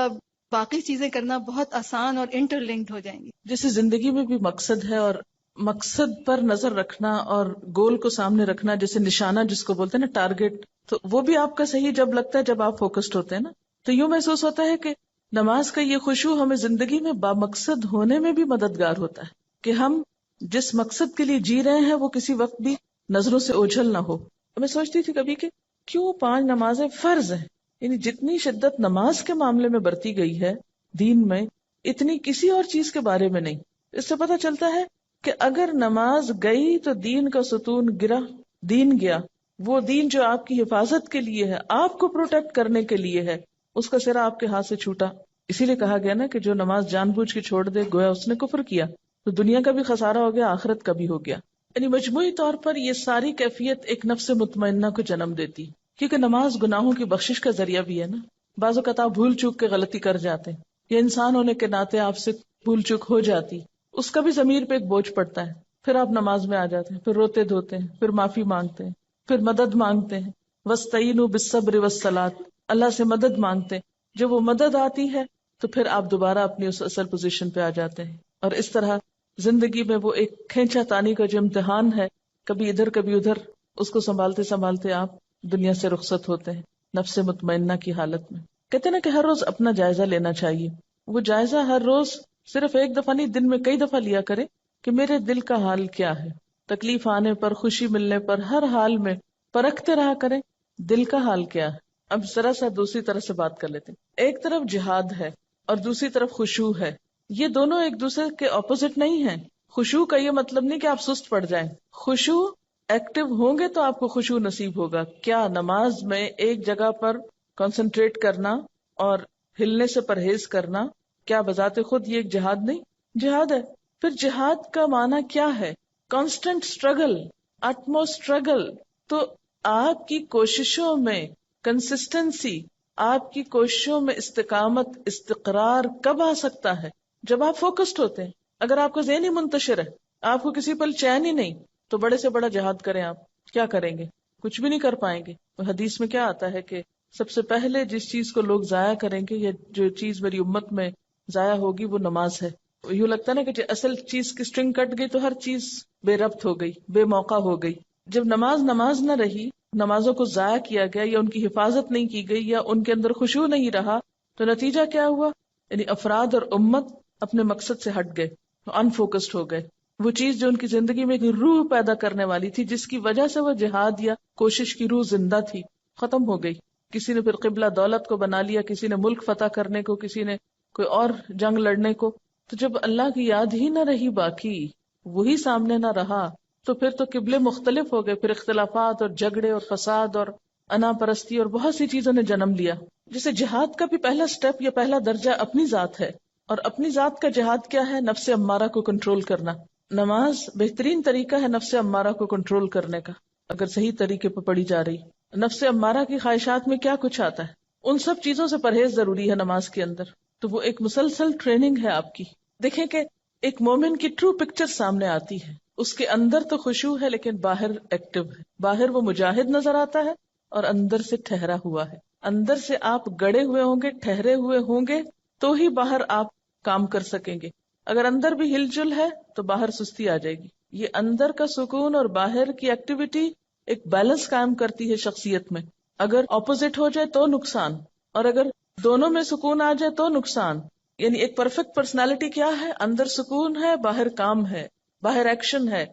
باقی چیزیں کرنا بہت آسان اور انٹر لنکڈ ہو جائیں گی. جیسے زندگی میں بھی مقصد ہے، اور مقصد پر نظر رکھنا اور گول کو سامنے رکھنا، جیسے نشانہ جس کو بولتے ہیں نا، ٹارگٹ، تو وہ بھی آپ کا صحیح جب لگتا ہے جب آپ فوکسڈ ہوتے ہیں نا. تو یوں محسوس ہوتا ہے کہ نماز کا یہ خشوع ہمیں زندگی میں بامقصد ہونے میں بھی مددگار ہوتا ہے، کہ ہم جس مقصد کے لیے جی رہے ہیں وہ کسی وقت بھی نظروں سے اوجھل نہ ہو. میں سوچتی تھی کبھی کہ کیوں 5 نمازیں فرض ہیں، یعنی جتنی شدت نماز کے معاملے میں برتی گئی ہے دین میں، اتنی کسی اور چیز کے بارے میں نہیں. اس سے پتہ چلتا ہے کہ اگر نماز گئی تو دین کا ستون گرا، دین گیا. وہ دین جو آپ کی حفاظت کے لیے ہے، آپ کو پروٹیکٹ کرنے کے لیے ہے، اس کا سرا آپ کے ہاتھ سے چھوٹا. اسی لیے کہا گیا نا کہ جو نماز جان بوجھ کے چھوڑ دے گویا اس نے کفر کیا. تو دنیا کا بھی خسارہ ہو گیا، آخرت کا بھی ہو گیا. یعنی مجموعی طور پر یہ ساری کیفیت ایک نفس مطمئنہ کو جنم دیتی، کیونکہ نماز گناہوں کی بخشش کا ذریعہ بھی ہے نا. بعض اوقات آپ بھول چوک کے غلطی کر جاتے ہیں، یہ انسان ہونے کے ناطے آپ سے بھول چوک ہو جاتی، اس کا بھی ضمیر پہ ایک بوجھ پڑتا ہے. پھر آپ نماز میں آ جاتے ہیں، پھر روتے دھوتے ہیں، پھر معافی مانگتے ہیں، پھر مدد مانگتے ہیں. وَاسْتَعِینُوا بِالصَّبْرِ وَالصَّلَاةِ، اللہ سے مدد مانگتے ہیں. جب وہ مدد آتی ہے تو پھر آپ دوبارہ اپنی اس اصل پوزیشن پہ آ جاتے ہیں. اور اس طرح زندگی میں وہ ایک کھینچا تانی کا جو امتحان ہے، کبھی ادھر کبھی ادھر، اس کو سنبھالتے سنبھالتے آپ دنیا سے رخصت ہوتے ہیں نفس مطمئنہ کی حالت میں. کہتے ہیں نا کہ ہر روز اپنا جائزہ لینا چاہیے. وہ جائزہ ہر روز صرف ایک دفعہ نہیں، دن میں کئی دفعہ لیا کرے کہ میرے دل کا حال کیا ہے. تکلیف آنے پر، خوشی ملنے پر، ہر حال میں پرکھتے رہا کریں دل کا حال کیا ہے. اب ذرا سا دوسری طرح سے بات کر لیتے ہیں. ایک طرف جہاد ہے اور دوسری طرف خشوع ہے. یہ دونوں ایک دوسرے کے اپوزٹ نہیں ہیں. خشوع کا یہ مطلب نہیں کہ آپ سست پڑ جائیں. خشوع ایکٹیو ہوں گے تو آپ کو خشوع نصیب ہوگا. کیا نماز میں ایک جگہ پر کنسنٹریٹ کرنا اور ہلنے سے پرہیز کرنا، کیا بذات خود یہ ایک جہاد نہیں؟ جہاد ہے. پھر جہاد کا معنی کیا ہے؟ Constant struggle, utmost struggle. تو آپ کی کوششوں میں کنسسٹنسی، آپ کی کوششوں میں استقامت، استقرار کب آ سکتا ہے؟ جب آپ فوکسڈ ہوتے ہیں. اگر آپ کا ذہن ہی منتشر ہے، آپ کو کسی پل چین ہی نہیں، تو بڑے سے بڑا جہاد کریں، آپ کیا کریں گے؟ کچھ بھی نہیں کر پائیں گے. حدیث میں کیا آتا ہے کہ سب سے پہلے جس چیز کو لوگ ضائع کریں گے، یا جو چیز میری امت میں ضائع ہوگی، وہ نماز ہے. یوں لگتا ہے نا کہ اصل چیز کی اسٹرنگ کٹ گئی تو ہر چیز بے ربط ہو گئی، بے موقع ہو گئی. جب نماز نہ رہی، نمازوں کو ضائع کیا گیا یا ان کی حفاظت نہیں کی گئی یا ان کے اندر خشوع نہیں رہا، تو نتیجہ کیا ہوا؟ یعنی افراد اور امت اپنے مقصد سے ہٹ گئے، انفوکسڈ ہو گئے. وہ چیز جو ان کی زندگی میں ایک روح پیدا کرنے والی تھی، جس کی وجہ سے وہ جہاد یا کوشش کی روح زندہ تھی، ختم ہو گئی. کسی نے پھر قبلہ دولت کو بنا لیا، کسی نے ملک فتح کرنے کو، کسی نے کوئی اور جنگ لڑنے کو. تو جب اللہ کی یاد ہی نہ رہی، باقی وہی سامنے نہ رہا، تو پھر تو قبلے مختلف ہو گئے. پھر اختلافات اور جھگڑے اور فساد اور انا پرستی اور بہت سی چیزوں نے جنم لیا. جیسے جہاد کا بھی پہلا سٹیپ یا پہلا درجہ اپنی ذات ہے، اور اپنی ذات کا جہاد کیا ہے؟ نفس امارہ کو کنٹرول کرنا. نماز بہترین طریقہ ہے نفس امارہ کو کنٹرول کرنے کا، اگر صحیح طریقے پہ پڑھی جا رہی. نفس امارہ کی خواہشات میں کیا کچھ آتا ہے، ان سب چیزوں سے پرہیز ضروری ہے نماز کے اندر. تو وہ ایک مسلسل ٹریننگ ہے آپ کی. دیکھیں کہ ایک مومن کی ٹرو پکچر سامنے آتی ہے. اس کے اندر تو خشوع ہے لیکن باہر ایکٹیو ہے. باہر وہ مجاہد نظر آتا ہے اور اندر سے ٹھہرا ہوا ہے. اندر سے آپ گڑے ہوئے ہوں گے، ٹھہرے ہوئے ہوں گے، تو ہی باہر آپ کام کر سکیں گے. اگر اندر بھی ہل جل ہے تو باہر سستی آ جائے گی. یہ اندر کا سکون اور باہر کی ایکٹیویٹی ایک بیلنس قائم کرتی ہے شخصیت میں. اگر اپوزٹ ہو جائے تو نقصان، اور اگر دونوں میں سکون آ جائے تو نقصان. یعنی ایک پرفیکٹ پرسنالٹی کیا ہے؟ اندر سکون ہے، باہر کام ہے، باہر ایکشن ہے.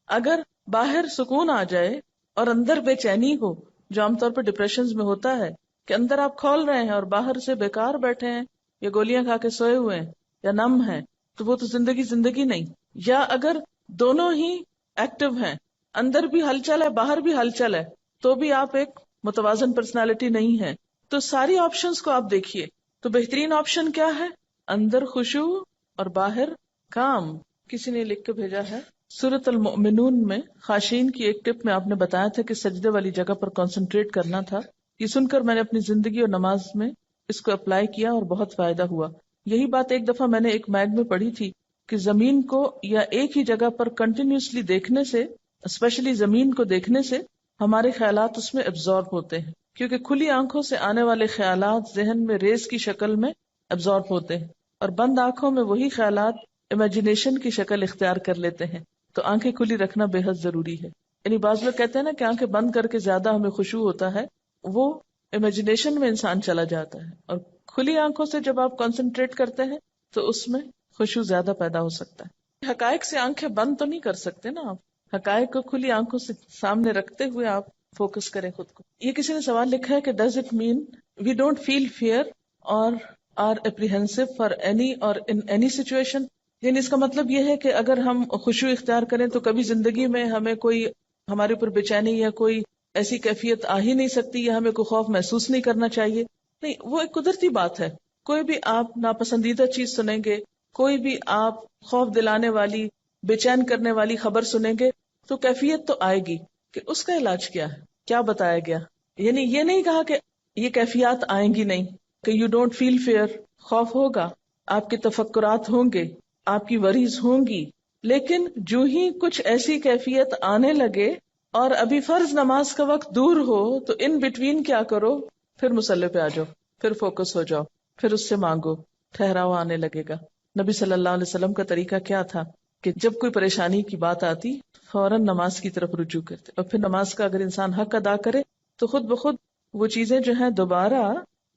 اگر باہر سکون آ جائے اور اندر بے چینی ہو، جو عام طور پر ڈپریشنز میں ہوتا ہے کہ اندر آپ کھول رہے ہیں اور باہر سے بیکار بیٹھے ہیں یا گولیاں کھا کے سوئے ہوئے ہیں یا نم ہیں، تو وہ تو زندگی نہیں. یا اگر دونوں ہی ایکٹیو ہیں، اندر بھی ہلچل ہے، باہر بھی ہلچل ہے، تو بھی آپ ایک متوازن پرسنالٹی نہیں ہے. تو ساری آپشنز کو آپ دیکھیے. تو بہترین آپشن کیا ہے؟ اندر خشوع اور باہر کام. کسی نے لکھ کے بھیجا ہے سورۃ المؤمنون میں خاشعین کی ایک ٹپ میں آپ نے بتایا تھا کہ سجدے والی جگہ پر کنسنٹریٹ کرنا تھا. یہ سن کر میں نے اپنی زندگی اور نماز میں اس کو اپلائی کیا اور بہت فائدہ ہوا. یہی بات ایک دفعہ میں نے ایک میگ میں پڑھی تھی کہ زمین کو یا ایک ہی جگہ پر کنٹینیوسلی دیکھنے سے، اسپیشلی زمین کو دیکھنے سے، ہمارے خیالات اس میں ایبزارب ہوتے ہیں. کیونکہ کھلی آنکھوں سے آنے والے خیالات ذہن میں ریز کی شکل میں ایبزارب ہوتے ہیں، اور بند آنکھوں میں وہی خیالات امیجنیشن کی شکل اختیار کر لیتے ہیں. تو آنکھیں کھلی رکھنا بے حد ضروری ہے. یعنی بعض لوگ کہتے ہیں نا کہ آنکھیں بند کر کے زیادہ ہمیں خشوع ہوتا ہے، وہ امیجنیشن میں انسان چلا جاتا ہے. اور کھلی آنکھوں سے جب آپ کنسنٹریٹ کرتے ہیں تو اس میں خشوع زیادہ پیدا ہو سکتا ہے. حقائق سے آنکھیں بند تو نہیں کر سکتے نا آپ، حقائق کو کھلی آنکھوں سے سامنے رکھتے ہوئے آپ فوکس کریں خود کو. یہ کسی نے سوال لکھا ہے کہ does it mean we don't feel fear or are apprehensive for any or in any situation? یعنی اس کا مطلب یہ ہے کہ اگر ہم خشوع اختیار کریں تو کبھی زندگی میں ہمیں کوئی ہمارے اوپر بے چینی یا کوئی ایسی کیفیت آ ہی نہیں سکتی، یا ہمیں کوئی خوف محسوس نہیں کرنا چاہیے. نہیں، وہ ایک قدرتی بات ہے. کوئی بھی آپ ناپسندیدہ چیز سنیں گے، کوئی بھی آپ خوف دلانے والی، بے چین کرنے والی خبر سنیں گے تو کیفیت تو آئے گی. کہ اس کا علاج کیا ہے، کیا بتایا گیا؟ یعنی یہ نہیں کہا کہ یہ کیفیات آئیں گی نہیں، کہ یو ڈونٹ فیل فیئر، خوف ہوگا، آپ کے تفکرات ہوں گے، آپ کی وریز ہوں گی، لیکن جو ہی کچھ ایسی کیفیت آنے لگے اور ابھی فرض نماز کا وقت دور ہو تو ان بٹوین کیا کرو؟ پھر مصلی پہ آ جاؤ. پھر فوکس ہو جاؤ، پھر اس سے مانگو، ٹھہراؤ آنے لگے گا. نبی صلی اللہ علیہ وسلم کا طریقہ کیا تھا کہ جب کوئی پریشانی کی بات آتی فوراً نماز کی طرف رجوع کرتے، اور پھر نماز کا اگر انسان حق ادا کرے تو خود بخود وہ چیزیں جو ہیں دوبارہ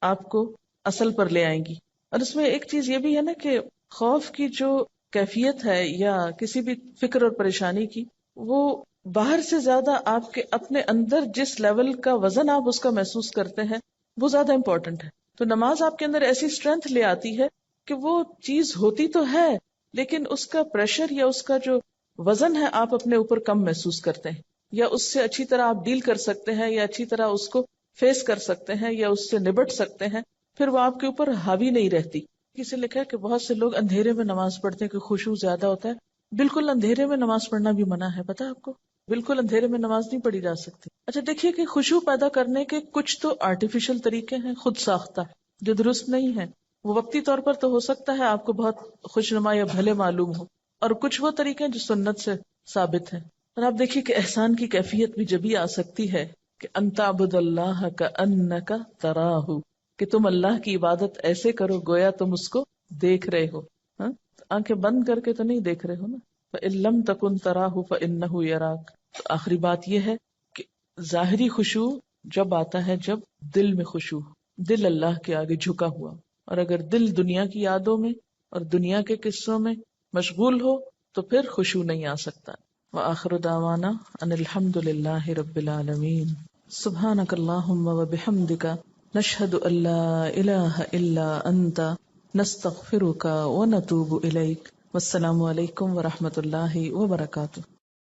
آپ کو اصل پر لے آئیں گی. اور اس میں ایک چیز یہ بھی ہے نا کہ خوف کی جو کیفیت ہے یا کسی بھی فکر اور پریشانی کی، وہ باہر سے زیادہ آپ کے اپنے اندر جس لیول کا وزن آپ اس کا محسوس کرتے ہیں وہ زیادہ امپورٹنٹ ہے. تو نماز آپ کے اندر ایسی اسٹرینتھ لے آتی ہے کہ وہ چیز ہوتی تو ہے لیکن اس کا پریشر یا اس کا جو وزن ہے آپ اپنے اوپر کم محسوس کرتے ہیں، یا اس سے اچھی طرح آپ ڈیل کر سکتے ہیں، یا اچھی طرح اس کو فیس کر سکتے ہیں، یا اس سے نبٹ سکتے ہیں. پھر وہ آپ کے اوپر حاوی نہیں رہتی. کسی لکھا ہے کہ بہت سے لوگ اندھیرے میں نماز پڑھتے ہیں کہ خشوع زیادہ ہوتا ہے. بالکل اندھیرے میں نماز پڑھنا بھی منع ہے، پتہ ہے آپ کو؟ بالکل اندھیرے میں نماز نہیں پڑھی جا سکتی. اچھا دیکھیے کہ خشوع پیدا کرنے کے کچھ تو آرٹیفیشل طریقے ہیں، خود ساختہ، جو درست نہیں ہے. وہ وقتی طور پر تو ہو سکتا ہے آپ کو بہت خوشنما یا بھلے معلوم ہو، اور کچھ وہ طریقے ہیں جو سنت سے ثابت ہیں. اور آپ دیکھیے کہ احسان کی کیفیت بھی جبھی آ سکتی ہے کہ ان تعبد اللہ کأنک تراہ، کہ تم اللہ کی عبادت ایسے کرو گویا تم اس کو دیکھ رہے ہو. ہاں، آنکھیں بند کر کے تو نہیں دیکھ رہے ہو نا. فإن لم تکن تراہ فإنہ یراک. تو آخری بات یہ ہے کہ ظاہری خشوع جب آتا ہے جب دل میں خشوع، دل اللہ کے آگے جھکا ہوا. اور اگر دل دنیا کی یادوں میں اور دنیا کے قصوں میں مشغول ہو تو پھر خشوع نہیں آ سکتا. وآخر دعوانا ان الحمد للہ رب العالمین. سبحانک اللہم وبحمدک نشہد ان لا الہ الا انت نستغفرک ونتوب الیک. والسلام علیکم ورحمۃ اللہ وبرکاتہ.